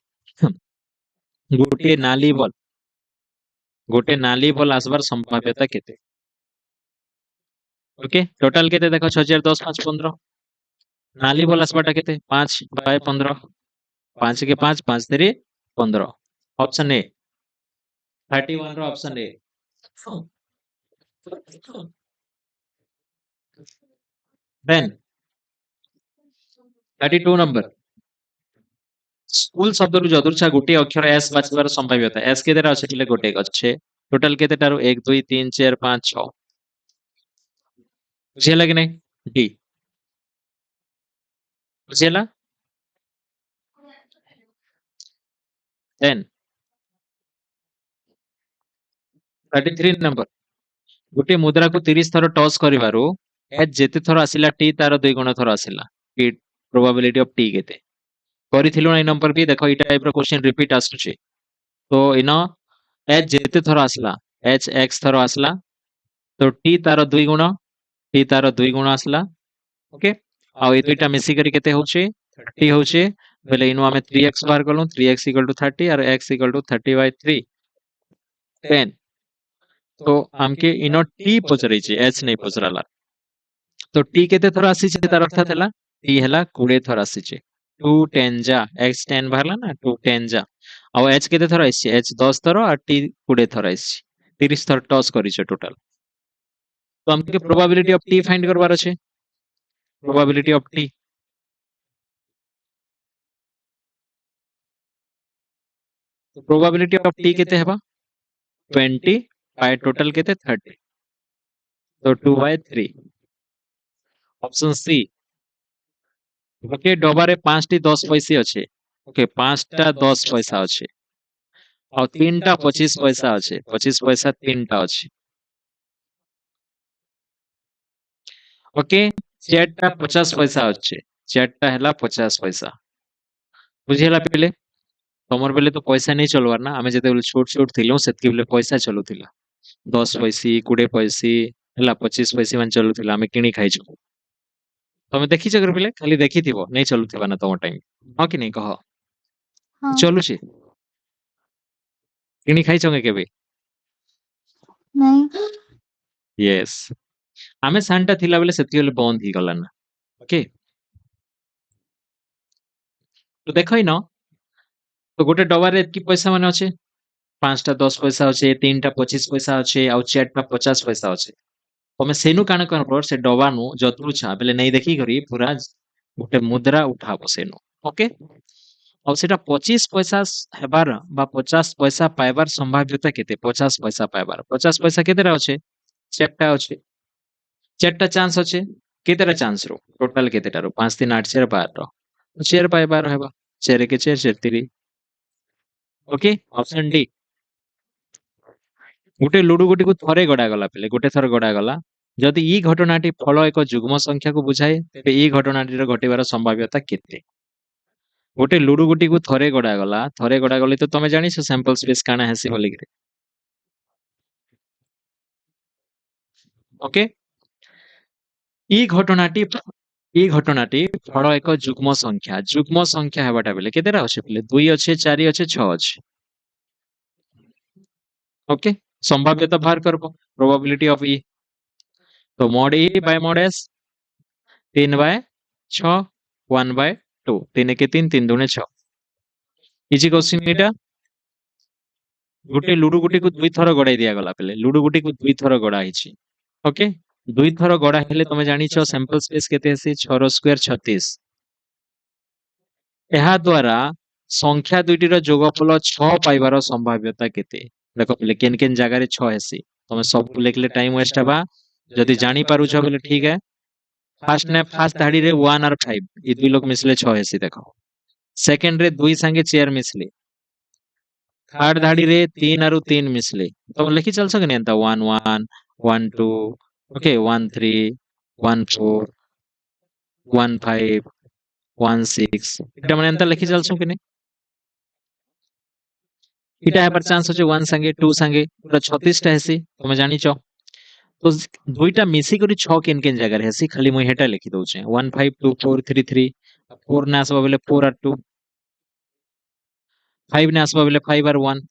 गुटे नाली बॉल आसबार संभाव्यता केते ओके टोटल केते देखो 6000 10 5 15 नाली बॉल आसबाटा केते 5/15 5 के 5 5 3 15 ऑप्शन ए 31 रो option A then 32 number school शब्द रु जदुरछा गोटे अक्षर एस बाछिबार संभाव्यता एस केतेटा अछि थिले गोटे अछि टोटल केतेटारो 1 2 3 4 5 6 बुझियला कि नहीं डी बुझियला देन 33 नंबर गोटे मुद्रा को 30 थर टॉस करिवारो एच जेते थर आसिला टी तार 2 गुण थर आसिला टी प्रोबेबिलिटी ऑफ टी केते करिथिलो नै नंबर भी देखो ई टाइप रो क्वेश्चन रिपीट आसुची तो इनो एच जेते थर आसला एच एक्स थर आसला तो टी तार 2 गुण टी तार 2 गुण आसला ओके आ ए दुइटा मिसी करी केते होचे 30 होचे बेले इनो हमें 3x बार करलु 3x = 30 और x = 30/3 10 तो हमके इनो टी पचरै छै एच नै पचराला तो टी केते थर आसी छै तार अर्थ हला टी हला 20 थर आसी छै 2 10 जा x 10 बाहरला ना 2 10 जा आ h केते थर आसी h 10 थर और t 20 थर आसी 30 थर टॉस करी छै टोटल तो हमके प्रोबेबिलिटी ऑफ टी फाइंड करबार अछि प्रोबेबिलिटी ऑफ टी तो प्रोबेबिलिटी ऑफ टी केते हेबा 20 बाय टोटल केते 30 तो 2/3 ऑप्शन सी ओके डबारे 5टी 10 पैसे अच्छे ओके 5टा 10 पैसा अच्छे और 3टा 25 पैसा अच्छे 25 पैसा 3टा अच्छे ओके 4टा 50 पैसा अच्छे 4टा हैला 50 पैसा बुझिला पहले तमर बेले तो पैसा नहीं चलवार ना आमे जते छोट छोट थिलु सेतकी बेले पैसा चलुथिला 10 पैसी 20 पैसी हैला 25 पैसी मान चलुथिला आमे किणी खाइछु तमे देखि जगर बेले खाली देखिथिबो नहीं चलुथिबा ना तम टाइम हां कि नहीं कह हाँ चलु छी किणी खाइछंगे केबे नहीं यस आमे सानटा थिला बेले सेतकी बेले बंद ही गला ना ओके तो देखै न तो गोटे डबारे एतकी पैसा माने अछि 5टा 10 पैसा अच्छे 3टा 25 पैसा अच्छे आउ 4टा 50 पैसा अच्छे तमे सेनु काण कर से डबानु जतरुछा बेले नहीं देखी करी पूरा गोटे मुद्रा उठाबो सेनु ओके और सेटा 25 पैसा हेबार बा 50 पैसा पाइबार संभाव्यता केते 50 पैसा पाइबार 50 पैसा केतेरा अच्छे 4टा अच्छे 4टा चांस अच्छे केतेरा चांस रो टोटल केतेटा रो 5 3 8 4 12 4 पाइबार हेबा 4 के 4 4 3 ओके ऑप्शन डी गोटे लुडु गोटी को थरे गड़ा गला पहले गोटे थर गड़ा गला जदि ई घटनाटी फल एक जुग्म संख्या को बुझाए तेबे ई घटनाटी घटिबार संभाव्यता केते गोटे लुडु गोटी को थरे गड़ा गले तो तमे जानि छ सैंपल स्पेस काना हेसी बोली करे ओके ई घटनाटी फल एक जुग्म संख्या हेबाटा बेले केतेरा अछि बेले 2 अछि 4 अछि 6 अछि ओके संभाव्यता बाहर करबो प्रोबेबिलिटी ऑफ ई तो mod e by mod s 3/6 1/2 3 के 3 3 दूने 6 इजी क्वेश्चन एटा गोटे लुडु गुटी को दुई थर गड़ाई दिया गला पहले लुडु गुटी को दुई थर गड़ा हिची ओके दुई थर गड़ा हेले तमे जानि छ सैंपल स्पेस केते हेसी 6 रो स्क्वायर 36 एहा द्वारा संख्या दुईटी रो जोगफल 6 पाइबार संभाव्यता केते देखो पहले केन केन जगह रे 6 हेसी तमे सब लेखले टाइम वेस्ट हबा जदि जानी पारु छ बोले ठीक है फर्स्ट धाड़ी रे 1 और 5 ई दुई लोग मिसले 6 हेसी देखो सेकंड रे 2 संगे 4 मिसले थर्ड धाड़ी रे 3 और 3 मिसले तो लिखि चल सके नहीं 1 1 1 2 ओके 1 3 1 4 1 5 1 6 এটা মানে এন্তা লিখি চলছো কি नहीं এটা হেবার চান্স হচ্ছে 1 संगे 2 संगे पूरा 36 टा हेसी তুমি জানি ছ तो दुईटा मिसी करी 6 केन केन जगह हेसी खाली मुई हेटा लिखि दउ छे 1 5 2 4 3 3 4 ने आसबा बेले 4 और 2 5 ने आसबा बेले 5 और 1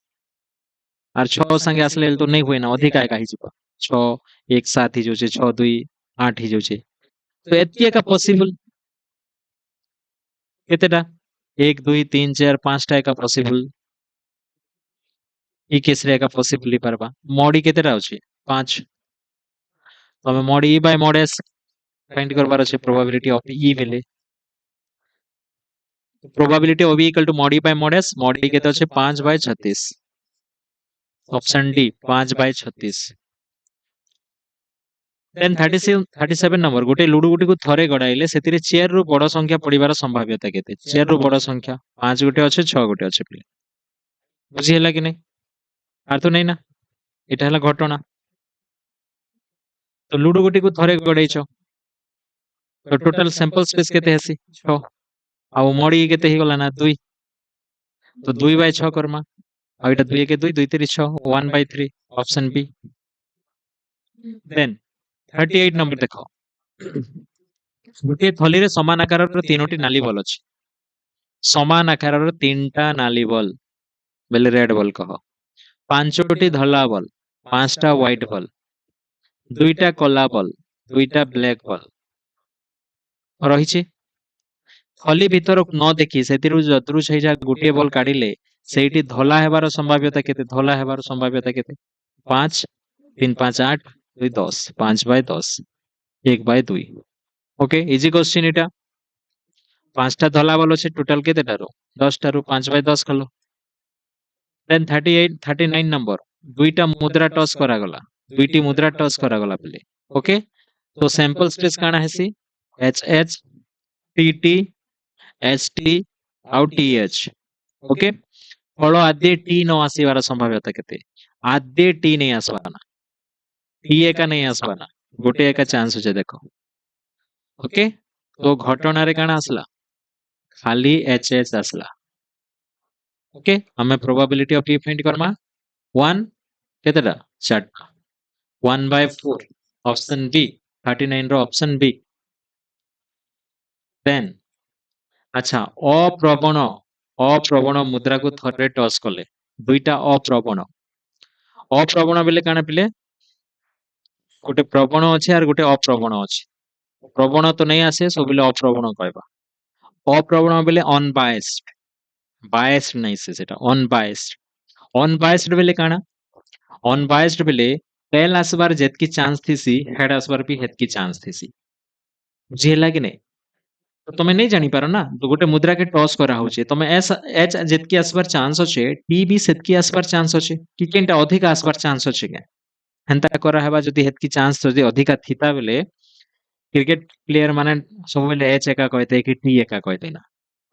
और 6 संगे आसले तो नहीं होय ना अधिक आए काहि जिबा 6 एक साथ ही जो छे 6 2 8 ही जो छे तो एतिया का पॉसिबल केतेटा 1 2 3 4 5 टा का पॉसिबल ई केस रे का पॉसिबली परबा मॉडी केतेटा अछि 5 तो हमें mod e by mod s find करबार अछि प्रोबेबिलिटी ऑफ e बेले probability of e equal to mod e by mod e केते अछि 5/36 ऑप्शन डी 5/36 देन 37 नंबर गोटे लुडु गुटी को थरे गडाइले सेतिरे चेयर रु बड़ संख्या पडिबार संभाव्यता केते चेयर रु बड़ संख्या 5 गोटे अछि 6 गोटे अछि प्ले बुझी हला कि नहीं आर तो नहीं ना एटा हला घटना तो लुडो गोटी को थरे गड़ाई छ तो टोटल सैंपल स्पेस केते हेसी 6 आ मोडी केते ही गला ना 2 तो 2/6 करमा आ एटा 2 के 2 2 3 6 1/3 ऑप्शन बी देन 38 नंबर देखो गोटे थली रे समान आकार रो तीनोटी नाली बॉल अछि समान आकार रो तीनटा नाली बॉल बेले रेड बॉल कह पांचोटी धला बॉल पांचटा व्हाइट बॉल दुईटा कला बॉल दुईटा ब्लैक बॉल रही थली भीतर न देखी सेतिरु जतरु छैजा गुटे बॉल काढिले सेठी धला हेबार संभाव्यता केते धला हेबार संभाव्यता केते 5 3 5 8 2 10 5/10 1/2 ओके इजी क्वेश्चन एटा पांचटा धला बॉल अछि टोटल केतेटारो 10 टारू 5/10 कलो देन 38 39 नंबर दुईटा मुद्रा टॉस करा गला दुईटी मुद्रा टॉस करा गला पले ओके तो सैंपल स्पेस काना हेसी H H T T H T आउ टी एच ओके फल आदि टी न आसीबार संभाव्यता केते आदि टी नहीं आसवाना टी एका नहीं आसवाना गोटे एका चांस होचे देखो ओके तो घटना रे काना आसला खाली एच एच आसला ओके हमें प्रोबेबिलिटी ऑफ टी फाइंड करमा 1 केतेटा 4 1/4 ऑप्शन बी 39 रो ऑप्शन बी देन अच्छा अप्रवण अप्रवण मुद्रा को थरे टॉस कले दुईटा अप्रवण अप्रवण बेले काना पिले गोटे प्रवण अछि आर गोटे अप्रवण अछि प्रवण तो नहीं आसे सब बेले अप्रवण कहबा अप्रवण बेले अनबायस्ड बायस्ड नहीं से सेटा अनबायस्ड बेले काना अनबायस्ड बेले टेल आसबार जेतकी चांस थीसी हेड आसबार भी हेतकी चांस थीसी बुझिहेला कि नहीं तो तुम नहीं जानी पारो ना तो गोटे मुद्रा के टॉस करा होचे तुम एस एच जेतकी आसबार चांस होचे टी भी सेतकी आसबार चांस होचे कि केनटा अधिक आसबार चांस होचे के हेंता करा हेबा जदी हेतकी चांस जदी अधिका थिता बेले क्रिकेट प्लेयर माने सब बेले एच एका कहते कि टी एका कहते ना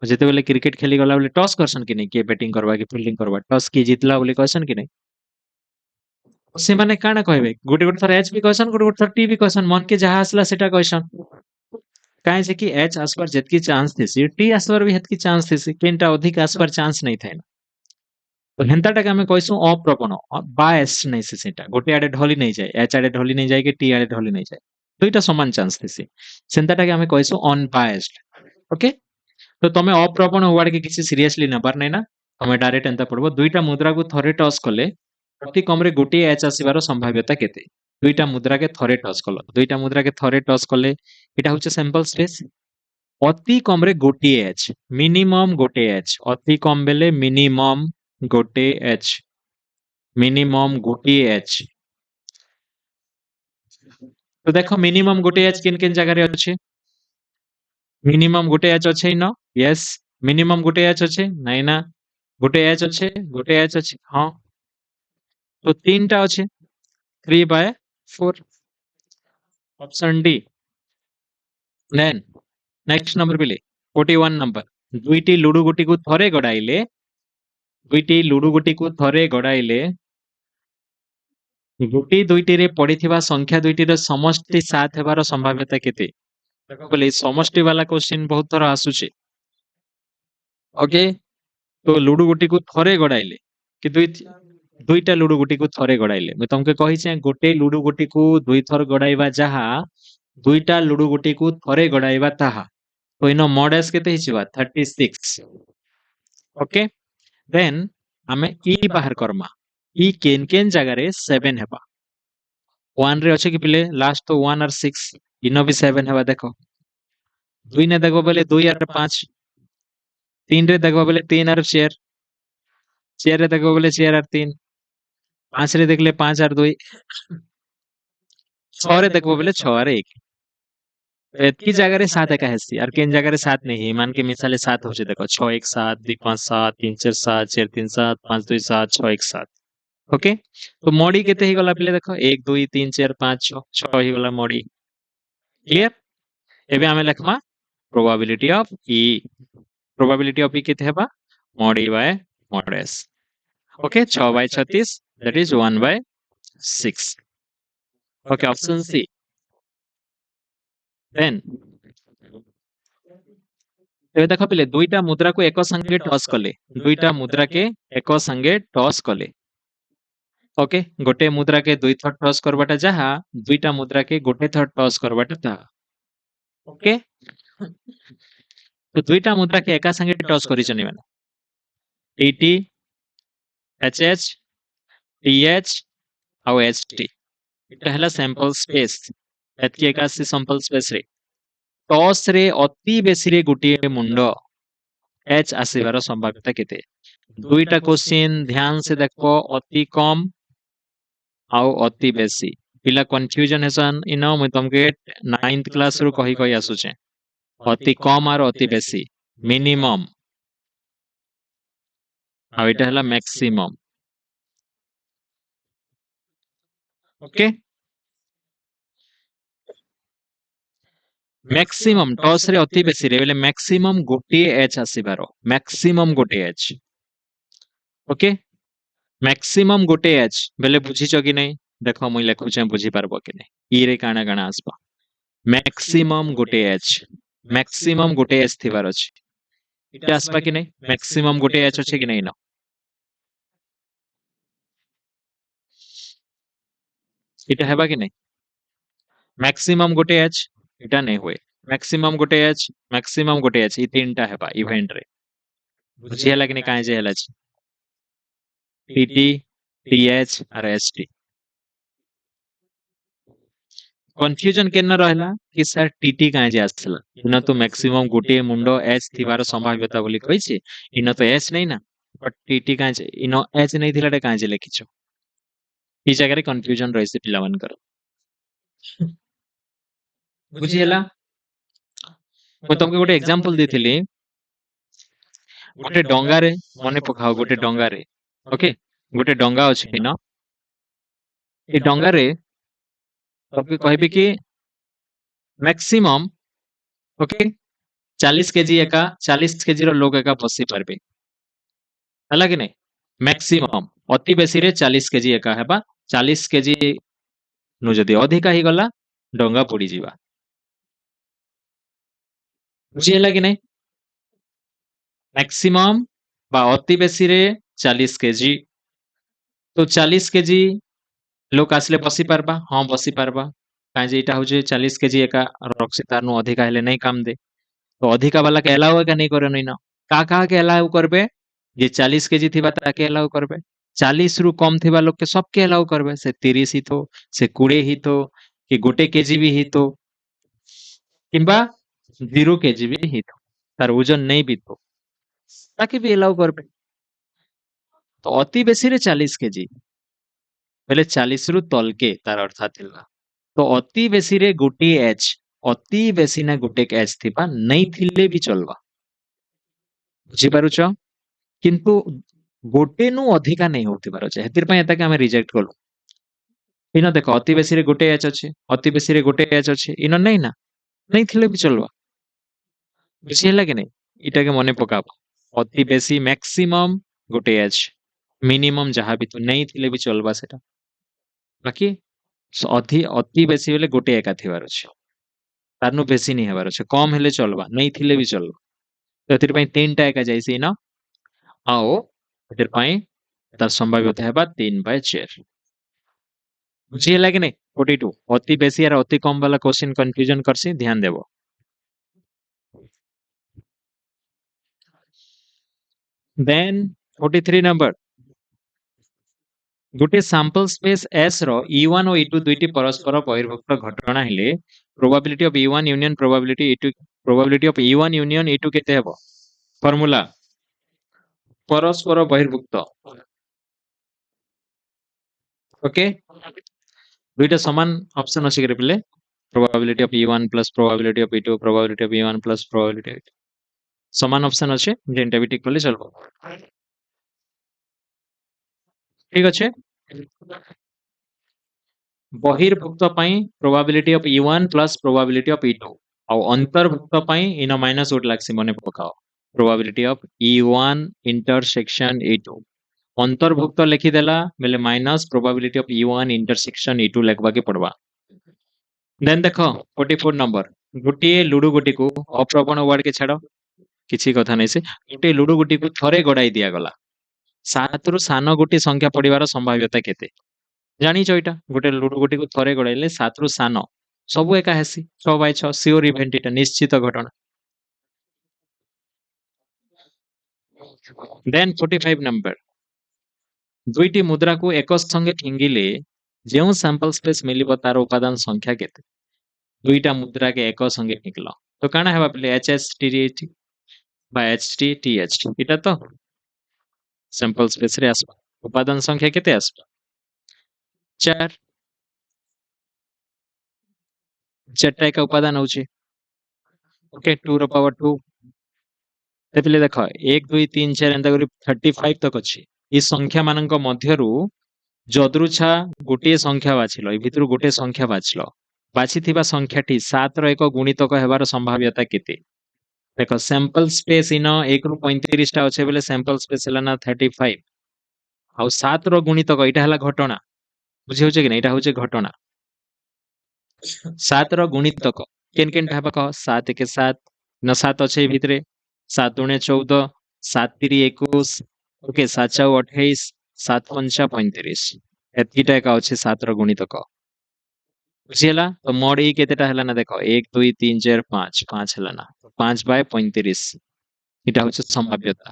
जेते बेले क्रिकेट खेली गला बेले टॉस करसन कि नहीं के बैटिंग करबा कि फील्डिंग करबा टॉस की जितला बोली कहसन कि नहीं से माने काना कहबे गोटे गोटे थर एच भी कहसन गोटे गोटे थर टी भी कहसन मन के जहां आसला सेटा कहसन काहे से कि एच आसबार जेतकी चांस थेसी टी आसबार भी हेतकी चांस थेसी केनटा अधिक आसबार चांस नहीं थाए तो हेंताटा के हमें कहसु अप्रवण बायस नहीं से सेटा गोटे आडे ढली नहीं जाए एच आडे ढली नहीं जाए कि टी आडे ढली नहीं जाए दुईटा समान चांस थेसी सेंताटा के हमें कहसु अनबायस्ड ओके तो तमे अप्रवण वर्ड के किसी सीरियसली नबर नै ना तमे डायरेक्ट एंता पड़बो दुईटा मुद्रा को थरे टॉस कले अति कम रे गोटे एच आसीबार संभाव्यता केते दुईटा मुद्रा के थरे टॉस कलो दुईटा मुद्रा के थरे टॉस कले एटा होचे सैंपल स्पेस अति कम रे गोटे एच मिनिमम गोटे एच अति कम बेले मिनिमम गोटे एच मिनिमम गोटे एच तो देखो मिनिमम गोटे एच किन किन जगह रे अछि मिनिमम गोटे एच अछि न यस मिनिमम गोटे एच अछि नै ना गोटे एच अछि हां तो तीनटा अछि 3/4 option D then next number पिले 41 नंबर दुईटी लुडु गुटी को थरे गडाइले दुईटी लुडु गुटी को थरे गडाइले गुटी दुईटी रे पड़िथिबा संख्या दुईटी रे समष्टि 7 हेबार संभाव्यता केते देखो बोले समष्टि वाला क्वेश्चन बहुत थोड़ा आसुचे ओके तो लुडु गुटी को थरे गडाइले कि दुईटा लुडु गुटी को थरे गडाइले मैं तुमके कहि छै गोटे लुडु गुटी को दुई थर गडाइबा जहा दुईटा लुडु गुटी को थरे गडाइबा ताहा तो इनो मॉडस केते हिचबा 36 ओके देन हमें ई बाहर करमा ई केन केन जगह रे 7 हेबा 1 रे अछि कि पिले लास्ट तो 1 और 6 इनो भी 7 हेबा देखो 2 ने देखो बोले 2 और 5 3 रे देखो बोले 3 और 4 4 रे देखो बोले 4 और 3 5 रे देखले 5 और 2 6 रे देखो बोले 6 और 1 एतकी जगह रे 7 एका हेसी और केन जगह रे 7 नहीं मान के मिसाले 7 होचे देखो 6 1 7 2 5 7 3 4 7 4 3 7 5 2 7 6 1 7 ओके तो मोडी केते ही गला पिले देखो 1 2 3 4 5 6 6 ही गला मोडी क्लियर एबे हमें लिखमा प्रोबेबिलिटी ऑफ ई केते हेबा mod e by mod s okay 6/36 that is 1/6 okay option C then एबे देखो पिले दुईटा मुद्रा को एक संगे टॉस कले दुईटा मुद्रा के एक संगे टॉस कले ओके गोटे मुद्रा के दुई थर टॉस करबाटा जहा दुईटा मुद्रा के गोटे थर टॉस करबाटा ताहा ओके तो दुईटा मुद्रा के एका संगे टॉस करी चनी माने टीटी एचएच टीएच आउ एचटी एटा हला सैंपल स्पेस एतकी एकासी सैंपल स्पेस रे टॉस रे अति बेसी रे गुटिए मुंड एच आसीबार संभाव्यता केते दुईटा क्वेश्चन ध्यान से देखो अति कम आउ अति बेसी पिला कंफ्यूजन हेसन इन मु तुमके 9th क्लास रु कही कही आसुचे अति कम आर अति बेसी मिनिमम आ एटा हला मैक्सिमम ओके मैक्सिमम टॉस रे अति बेसी रे बेले मैक्सिमम गोटे एच आसीबारो मैक्सिमम गोटे एच ओके मैक्सिमम गोटे एच बेले बुझिछ कि नै देखो मुई लेखुचे बुझी पारबो कि नै ई रे काना काना आसबा मैक्सिमम गोटे एच थिबार अछि इटा आसबा कि नै मैक्सिमम गोटे एच अछि कि नै न इटा हेबा कि नै मैक्सिमम गोटे एच इटा नै होए मैक्सिमम गोटे एच ई तीनटा हेबा इवेंट रे बुझी हला कि नै काहे जे हला छी टीटी टीएच और एसटी कंफ्यूजन केन रहला कि सर टीटी काहे जे आसला इना तो मैक्सिमम गोटे मुंडो एच थिबार संभाव्यता बोली कहिछि इना तो एच नै ना बट टीटी काहे जे इनो एच नै थिलाटे काहे जे लिखिछो ई जगह रे कंफ्यूजन रहिसे पिला मानकर बुझी हला मैं तुमके गोटे एग्जांपल देथिली गोटे डंगा रे मने पकाओ गोटे डंगा रे ओके गोटे डंगा अछि न ए डंगा रे तुमके कहबे कि मैक्सिमम ओके 40 केजी एका 40 केजी रो लोग एका बसी पारबे हला कि नै मैक्सिमम अति बेसी रे 40 केजी एका हेबा 40 केजी नु जदी अधिका ही गला डंगा पड़ी जीवा बुझी हला कि नै मैक्सिमम बा अति बेसी रे 40 केजी तो 40 केजी लोक आसले बसी पारबा हाँ बसी पारबा काहे जे इटा होजे 40 केजी एका रक्सी तारनु अधिका हेले नै काम दे तो अधिका वाला के अलाउ का नहीं करे न का के अलाउ करबे जे 40 केजी थिबा ताके अलाउ करबे 40 रु कम थिबा लोग के सबके अलाउ करबे से 30 ही तो से 20 ही तो कि गोटे केजी भी ही तो किंबा 0 केजी भी ही तो तार ओजन नहीं भी तो ताके भी अलाउ करबे तो अति बेसी रे 40 केजी बेले 40 रु तलके तार अर्थात थिला तो अति बेसी रे गोटे एच अति बेसी ना गोटे एच थिबा नहीं थिले भी चलबा बुझी पारुछ किंतु गोटे नु अधिका नहीं होतिबार अछि हेतिर पय एता के हम रिजेक्ट करलु इनो देखो अति बेसी रे गोटे एच अछि अति बेसी रे गोटे एच अछि इनो नहीं ना नहीं थिले भी चलबा बुझी हला कि नहीं इटा के मने पकाबा अति बेसी मैक्सिमम गोटे एच मिनिमम जहां भी तो नहीं थिले भी चलबा सेटा बाकी अति बेसी बेले गोटे एका थिबार अछि तारनु बेसी नहीं हेबार अछि कम हेले चलबा नहीं थिले भी चलबा तो एतिर पय तीनटा एका जाइसे न आओ एतिर पय तार संभाव्यता हेबा 3/4 बुझी हला कि नहीं 42 अति बेसी और अति कम वाला क्वेश्चन कंफ्यूजन करसी ध्यान देबो देन 43 नंबर गोटे सैंपल स्पेस S रो E1 और E2 दुईटी परस्पर बहिर्भुक्त घटना हेले probability of E1 union probability of E1 union E2 केते हेबो फार्मूला परस्पर बहिर्भुक्त ओके दुईटा समान ऑप्शन अछि करे पिले probability of E1 plus probability of E2 probability of E1 plus probability समान ऑप्शन अछि जेंटा भी टिक करले चलबो ठीक अछि बहिर्भुक्त पई probability of E1 plus probability of E2 और अंतर्भुक्त पई इन माइनस उठ लागसी मने पकाओ probability of E1 intersection E2 अंतर्भुक्त लिखि देला बेले minus probability of E1 intersection E2 लिखबा के पड़बा देन देखो 44 नंबर गुटी लुडु गुटी को अप्रवण वर्ड के छाड़ो किछि कथा नै से गुटी लुडु गुटी को थरे गडाई दिया गला 7 रु सान गुटी संख्या पड़िबार संभाव्यता केते जानिछ एटा गोटे लुडु गुटी को थरे गडाइले 7 रु सान सब एका हेसी 6/6 सियोर इवेंट एटा निश्चित घटना देन 45 नंबर दुईटी मुद्रा को एक संगे फिंगिले जेउ सैंपल स्पेस मिलिबो तार उपादान संख्या केते दुईटा मुद्रा के एक संगे फिंगलो तो काना हेबा पले HHTT बा HTTH इटा तो सैंपल स्पेस रे आसबा उपादान संख्या केते आसबा 4 चारटा एका उपादान होची ओके 2 रो पावर 2 ते पिले देखो 1 2 3 4 एंता करी 35 तक अछि ई संख्या मानक मध्यरु जदृच्छा गोटे संख्या बाछिलो ए भितरु गोटे संख्या बाछिलो बाछिथिबा संख्याटी 7 रो एक गुणितक हेबार संभाव्यता केते देखो सैंपल स्पेस इन 1 रु 35 टा अछि बेले सैंपल स्पेस हला ना 35 आ 7 रो गुणितक एटा हला घटना बुझी होचे कि नै एटा होचे घटना 7 रो गुणितक केन केन ढाबा कह 7 के 7 न 7 अछि भितरे 7 दुणे 14 7 3 21 ओके 7 4 28 7 5 35 एतिटा का अछि 7 रो गुणितक बुझियला तो मोड ई केतेटा हला ना देखो 1 2 3 4 5 5 हला ना 5 बाय 35 इटा होचे संभाव्यता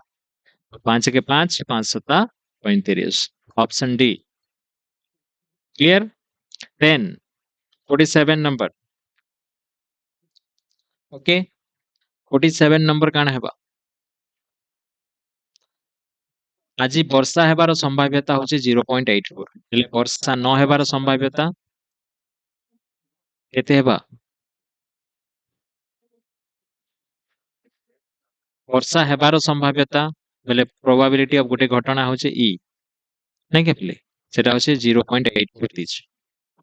5 के 5 5 7 35 option D clear 10 47 number okay 47 number काना हेबा आज वर्षा हेबार संभाव्यता होची 0.84 हेले वर्षा न हेबार संभाव्यता केते हेबा वर्षा हेबार संभाव्यता बेले प्रोबेबिलिटी ऑफ गोटे घटना होचे ई नै के प्ले सेटा होचे 0.84 दिस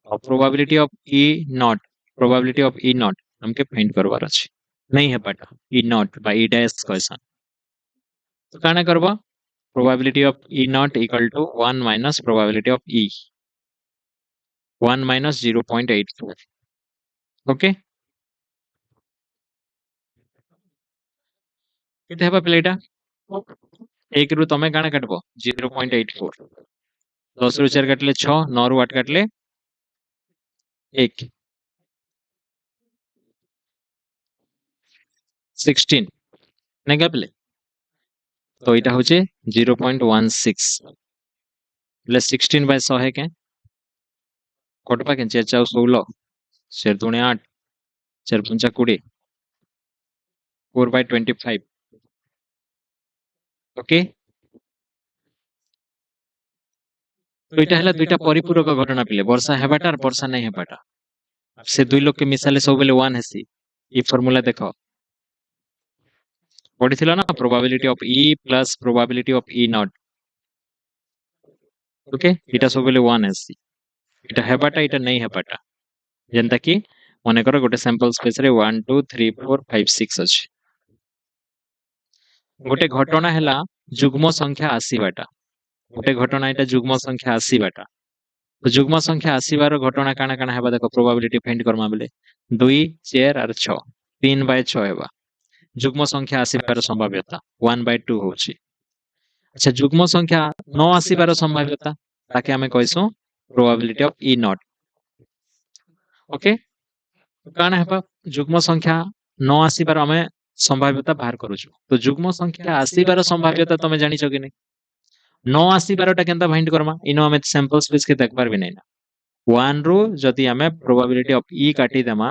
और प्रोबेबिलिटी ऑफ ई नॉट हमके फाइंड करवार अछि नै हेबाटा E not by E dash question तो काना करबा probability of E naught equal to 1 minus probability of E 1 minus 0.84 okay केते हेबा प्लेटा 1 रु तमे काना काटबो 0.84 10 रु 4 काटले 6 9 रु 8 काटले 1 16 नै गपले तो इटा होचे 0.16 ले 16 बाय 100 है के कोटपा के 4 4 16 4 दुणे 8 4 5 20 4 by 25 ओके तो इटा हला दुईटा परिपूरक घटना पिले वर्षा हेबाटा और वर्षा नै हेबाटा से दुई लोग के मिसाले सब बेले 1 हेसी ई फार्मूला देखो पढ़िथिला ना probability of E plus probability of E not okay इटा सब बेले 1 हेसी इटा हेबाटा इटा नै हेबाटा जेंता कि मने करो गोटे सैंपल स्पेस रे 1 2 3 4 5 6 अछि गोटे घटना हेला जुग्म संख्या आसीबाटा गोटे घटना इटा जुग्म संख्या आसीबाटा तो जुग्म संख्या आसीबार घटना काना काना हेबा देखो प्रोबेबिलिटी फाइंड करमा बेले 2 4 और 6 3 बाय 6 हेबा जुग्म संख्या आसीबार संभाव्यता 1 बाय 2 होची अच्छा जुग्म संख्या न आसीबार संभाव्यता ताके हमें कहसु probability of E not okay काना हेबा जुग्म संख्या न आसीबार हमें संभाव्यता बाहर करूछु तो जुग्म संख्या आसीबार संभाव्यता तमे जानि छ कि नै न आसीबारटा केनता फाइंड करमा इनो हमें सैंपल स्पेस के देखबार भी नै ना 1 रु जदि हमें प्रोबेबिलिटी ऑफ ई काटी देमा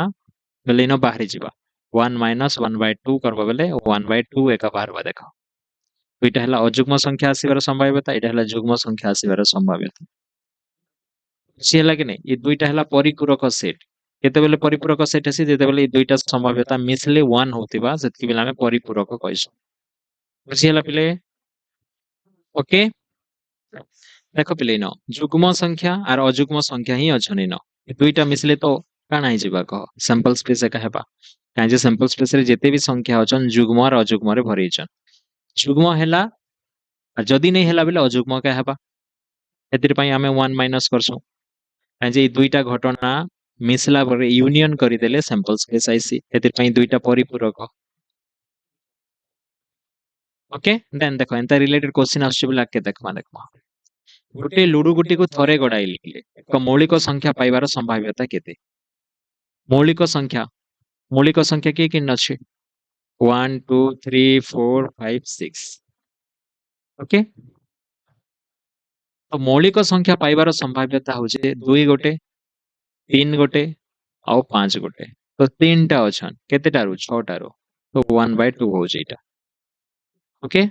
बेले इनो बाहरी जिबा 1 minus 1 by 2 करबा बेले 1 by 2 एका बाहरबा देखो तो इटा हला अजुग्म संख्या आसीबार संभाव्यता इटा हला जुग्म संख्या आसीबार संभाव्यता सी हला कि नै ई दुईटा हला परिपूरक सेट केते बेले परिपूरक सेट हसी जेते बेले ई दुईटा संभाव्यता मिसले 1 होतिबा सेतकी बेले हमें परिपूरक कहसु बुझी हला पिले ओके देखो पिले न जुग्म संख्या और अजुग्म संख्या ही अछन न दुईटा मिसले तो काना ही जिबा कह सैंपल स्पेस एका हेबा काहे जे सैंपल स्पेस रे जेते भी संख्या अछन जुग्म और अजुग्म रे भरि छन जुग्म हेला आ जदी नै हेला बेले अजुग्म का हेबा एतिर पई हमें 1 माइनस करसु काहे जे ई दुईटा घटना मिसला पर यूनियन करि देले सैंपल स्पेस आईसी एतिर पई दुईटा परिपूरक ओके देन देखो एंता रिलेटेड क्वेश्चन आछे बिला के देखमा देखमा गोटे लुडु गुटी को थरे गडाइले एक मौलिक संख्या पाइबार संभाव्यता केते मौलिक संख्या के किन अछि 1 2 3 4 5 6 ओके तो मौलिक संख्या पाइबार संभाव्यता होचे 2 गोटे 3 गोटे और 5 गोटे तो 3 टा अछन केतेटा रु 6 टा रु तो 1 by 2 हो जेटा ओके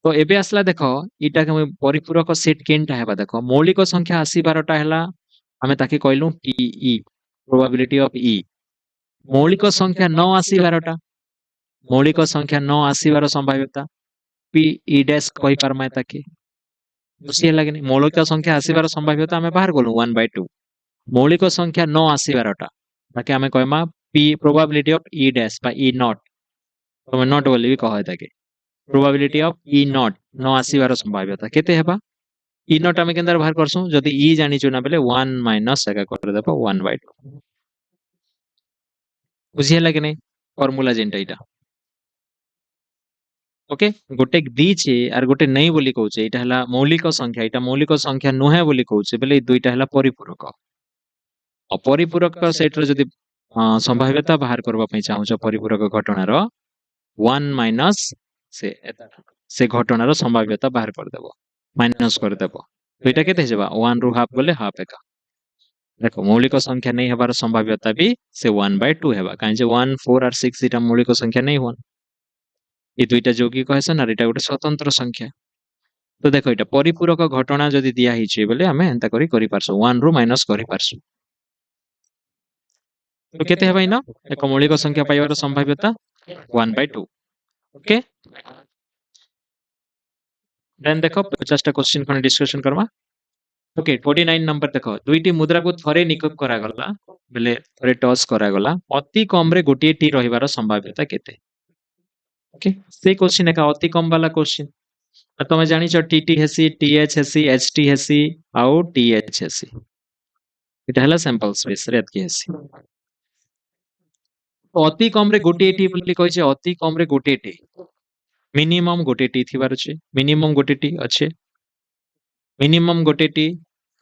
तो एबे असला देखो इटा के परिपूरक सेट केनटा हेबा देखो मौलिक संख्या 80 12टा हला हमें ताके कहलु पीई प्रोबेबिलिटी ऑफ ई मौलिक संख्या 9 आसीबारटा मौलिक संख्या 9 आसीबार संभाव्यता पी ई डैश कहि पारमा ताके बुझिए लागनी मौलिक संख्या आसीबार संभाव्यता हमें बाहर गलु 1/2 मौलिक संख्या 9 आसीबारटा ताके हमें कहमा P probability of E dash बा ई नॉट तमे नॉट बोली भी कह ताके प्रोबेबिलिटी ऑफ ई नॉट 9 आसीबार संभाव्यता केते हेबा ई नॉट हमें केंदर बाहर करसु जदी ई जानि छु ना बेले 1 माइनस एका कर देबो 1/2 बुझिए लागनी फॉर्मूला जेंटा इटा ओके गोटे दीचे आर गोटे नहीं बोली कहूचे इटा हला मौलिक संख्या इटा मौलिक संख्या नुहे बोली कहूचे बेले दुईटा हला परिपूरक अपरिपूरक सेट रो जदी संभाव्यता बाहर करबा पई चाहूछ परिपूरक घटनार 1 माइनस से घटनार संभाव्यता बाहर कर देबो माइनस कर देबो तो इटा केते जेबा 1 रु हाफ गले हाफ एका देखो मौलिक संख्या नहीं हेबार संभाव्यता भी से 1/2 हेबा काहे जे 1 4 और 6 इटा मौलिक संख्या नहीं होन ये दुईटा यौगिक हेसन और इटा गोटे स्वतंत्र संख्या तो देखो इटा परिपूरक घटना जदी दिया हिचे बेले हमें एंता करी पारसु 1 रु माइनस करी पारसु तो केते हेबा इना एक मौलिक संख्या पाइबार संभाव्यता 1/2 ओके देन देखो 50 टा क्वेश्चन खने डिस्कशन करबा ओके 49 नंबर देखो दुईटी मुद्रा को थरे निकोप करा गला बेले थरे टॉस करा गला अति कम रे गोटे टी रहिबार संभाव्यता केते ओके से क्वेश्चन एका अति कम वाला क्वेश्चन तमे जानि छ टीटी हेसी टीएच हेसी एचटी हेसी आउ टीएच हेसी इटा हला सैंपल स्पेस रे एतकी हेसी तो अति कम रे गोटे टी बोली कहै छै अति कम रे गोटे टी मिनिमम गोटे टी थिबार छै मिनिमम गोटे टी अच्छे मिनिमम गोटे टी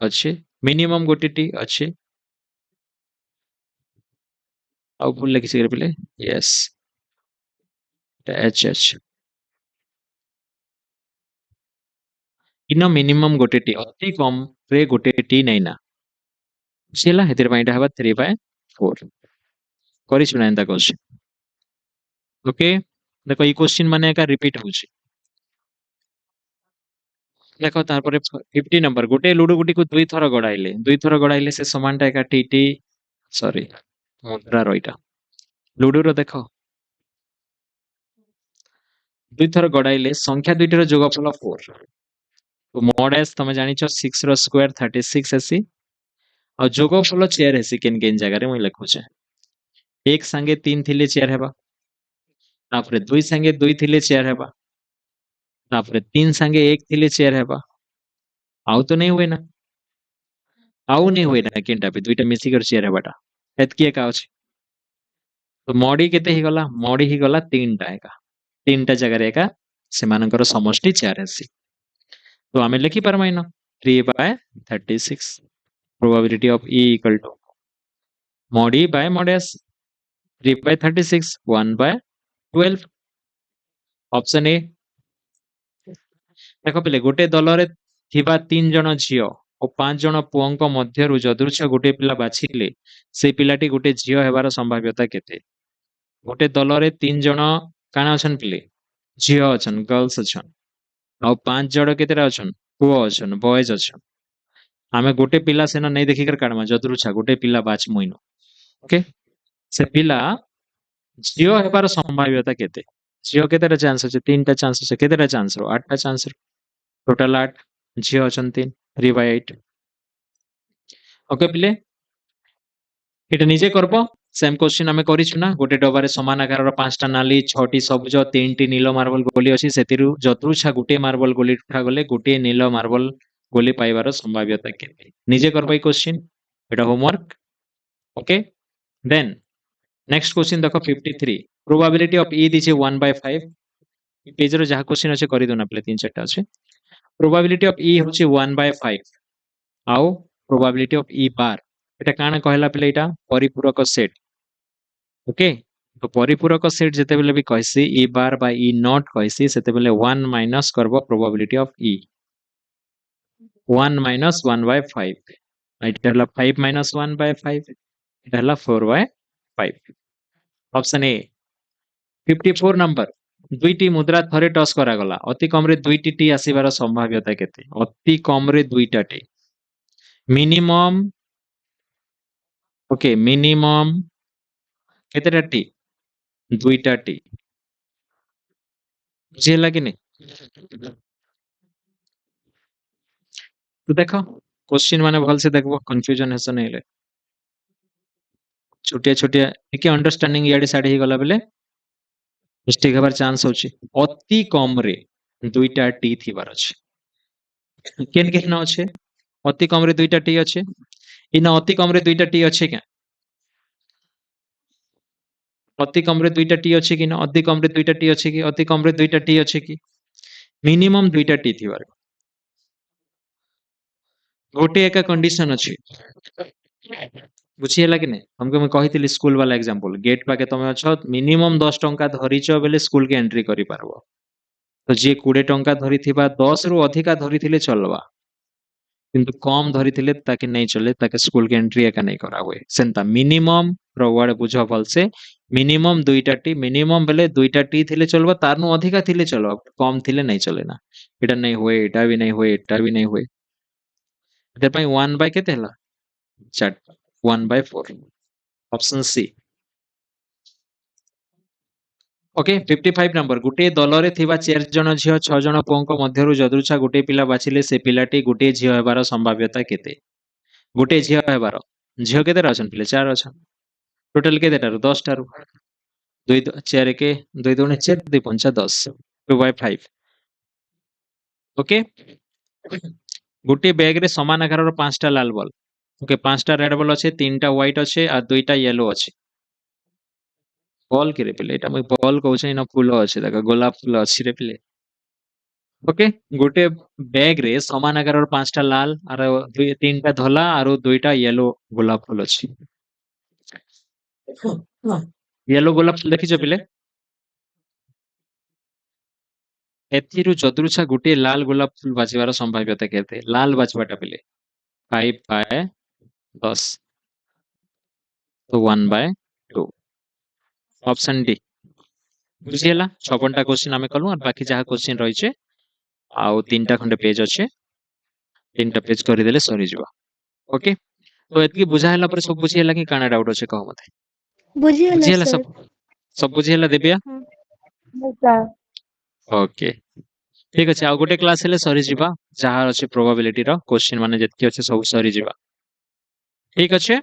अच्छे मिनिमम गोटे टी अच्छे आउ बोल लिखि सिगर पिले yes H H in minimum गोटे टी अति कम रे गोटे टी नै ना सिला हेतिर पाइटा हबा 3/4 करि सुना एंता क्वेश्चन ओके देखो ई क्वेश्चन माने का रिपीट होछि देखो तार परे 50 नंबर गोटे लूडो गुटी को दुई थर गड़ाइले से समानटा एका टीटी सॉरी मुद्रा रइटा लूडो रो देखो दुई थर गड़ाइले संख्या दुईटर जोगफल 4 तो मॉड एस तमे जानि छ 6 रो स्क्वायर 36 हेसी और जोगफल चेयर हेसी केन केन जगह रे মই लिखु छे एक संगे 3 थिले चेयर हेबा तापरे दुई संगे 2 थिले चेयर हेबा तापरे 3 संगे 1 थिले चेयर हेबा आउ तो नहीं हुए ना आउ नहीं हुए ना केनटा पे दुईटा मिसी कर चेयर हेबाटा एतकी एका अछि तो मॉडी केते ही गला मॉडी ही गला 3टा एका 3टा जगह रे एका से मानकर समष्टि 4 हेसी तो हमें लिखि परम इनो 3/36 probability of E equal to mod e by mod s 3/36 1/12 option A देखो पहले गोटे दल रे थिबा 3 जण झियो और 5 जण पुओंक मध्यरु जदृच्छ गोटे पिला बाछिले से पिलाटी गोटे झियो हेबार संभाव्यता केते गोटे दल रे 3 जण काना अछन पिले झियो अछन गर्ल्स अछन और 5 जण केतेरा अछन पुओ अछन बॉयज अछन हमें गोटे पिला सेना नहीं देखि कर काडमा जदृच्छ गोटे पिला बाछ मोइनो ओके से पिला झियो हेबार संभाव्यता केते झियो केतेरा चांस अछि 3टा चांस अछि केतेरा चांस रो 8टा चांस रो टोटल 8 झियो अछन 3 3/8 ओके पिले एटा निजे करबो सेम क्वेश्चन हमें करिछु ना गोटे डबा रे समान आकार रो 5टा नाली 6टी सबुज 3टी नील मार्बल गोली अछि सेतिरु जदृच्छ गोटे मार्बल गोली उठा गले गोटे नील मार्बल गोली पाइबार संभाव्यता केते निजे करबो ई क्वेश्चन एटा homework okay then next question देखो 53 प्रोबेबिलिटी ऑफ ई दिचे 1/5 पेज रो जहा क्वेश्चन अछि करि दोना प्ले 3-4टा अछि प्रोबेबिलिटी ऑफ ई होछि 1/5 आउ प्रोबेबिलिटी ऑफ ई बार एटा काना कहला प्ले एटा परिपूरक सेट ओके तो परिपूरक सेट जेते बेले भी कहसी ई बार बा ई नॉट कहसी सेते बेले 1 माइनस करबो प्रोबेबिलिटी ऑफ ई 1 माइनस 1/5 एटा हला 5 माइनस 1/5 एटा हला 4/5 ऑप्शन ए 54 नंबर दुईटी मुद्रा थरे टॉस करा गला अति कम रे दुईटी टी आसीबार संभाव्यता केते अति कम रे दुईटा टी मिनिमम ओके मिनिमम केतेटा टी दुईटा टी बुझीला कि नहीं तो देखो क्वेश्चन माने भल से देखबो कंफ्यूजन हेस नहीं छोटिया छोटिया ଟିକେ अंडरस्टैंडिंग याडी साडी ही गला बेले मिस्टेक हबार चांस होची अति कम रे दुईटा टी थिबार अछि केन केन अछि अति कम रे दुईटा टी अछि इना अति कम रे दुईटा टी अछि के अति कम रे दुईटा टी अछि कि ना अति कम रे दुईटा टी अछि कि अति कम रे दुईटा टी अछि कि मिनिमम दुईटा टी थिबार गोटे एका कंडीशन अछि बुझी ହେଲା कि नहीं हमको मैं कहितली स्कूल वाला एग्जांपल गेट पाके तमे अछ मिनिमम 10 टंका धरिछ बेले स्कूल के एंट्री करि पारबो तो जे 20 टंका धरिथिबा 10 रु अधिका धरिथिले चलबा किंतु कम धरिथिले ताके नहीं चले ताके स्कूल के एंट्री एका नहीं करा हुए सेंता मिनिमम रो वर्ड बुझो भल से मिनिमम दुईटा टी मिनिमम बेले दुईटा टी थिले चलबा तारनु अधिका थिले चलबा कम थिले नहीं चले ना एटा नहीं हुए एटा भी नहीं हुए एटा भी नहीं हुए एटा पई 1 बाय केते हला 4 1 by 4 option C okay 55 number गुटे दलरे थिबा 4 जण झियो 6 जण पुओंक मध्यरु जदुछा गुटे पिला बाछिले से पिलाटी गुटे झियो हेबार संभाव्यता केते गुटे झियो हेबार झियो केते अछन पिले 4 अछन टोटल केते टारु 10 टारु 2 4 के 2 2 4 2 5 10 2 बाय 5 ओके गुटे बैग रे समान आकारर 5टा लाल बॉल ओके 5टा रेड बॉल अछि 3टा व्हाइट अछि आ 2टा येलो अछि बॉल के रे पिले एटा मैं बॉल कहू छै ना फूल अछि देखा गोलाप फूल अछि रे पिले ओके गोटे बैग रे समान आकारर 5टा लाल आर 3टा धला आरो 2टा येलो गोलाप फूल अछि येलो गोलाप फूल देखिछ पिले एथिरु जदुछा गुटे लाल गोलाप फूल बाजिबार संभाव्यता केते लाल बाजबाटा पिले 5 बाय 10 तो 1 बाय 2 ऑप्शन डी बुझिएला 56टा क्वेश्चन हमें कलु और बाकी जहा क्वेश्चन रही छे आउ 3टा खंडे पेज अच्छे 3टा पेज कर देले सरी जिवो ओके तो एतकी बुझाइला पर सब बुझिएला कि काना डाउट अच्छे कहो मते बुझिगला बुझिएला सर सब बुझिएला देबिया सर ओके ठीक अछि आ गोटे क्लास हेले सरी जिबा जहा अछि प्रोबेबिलिटी रो क्वेश्चन माने जतकी अछि सब सरी जिबा ठीक अछि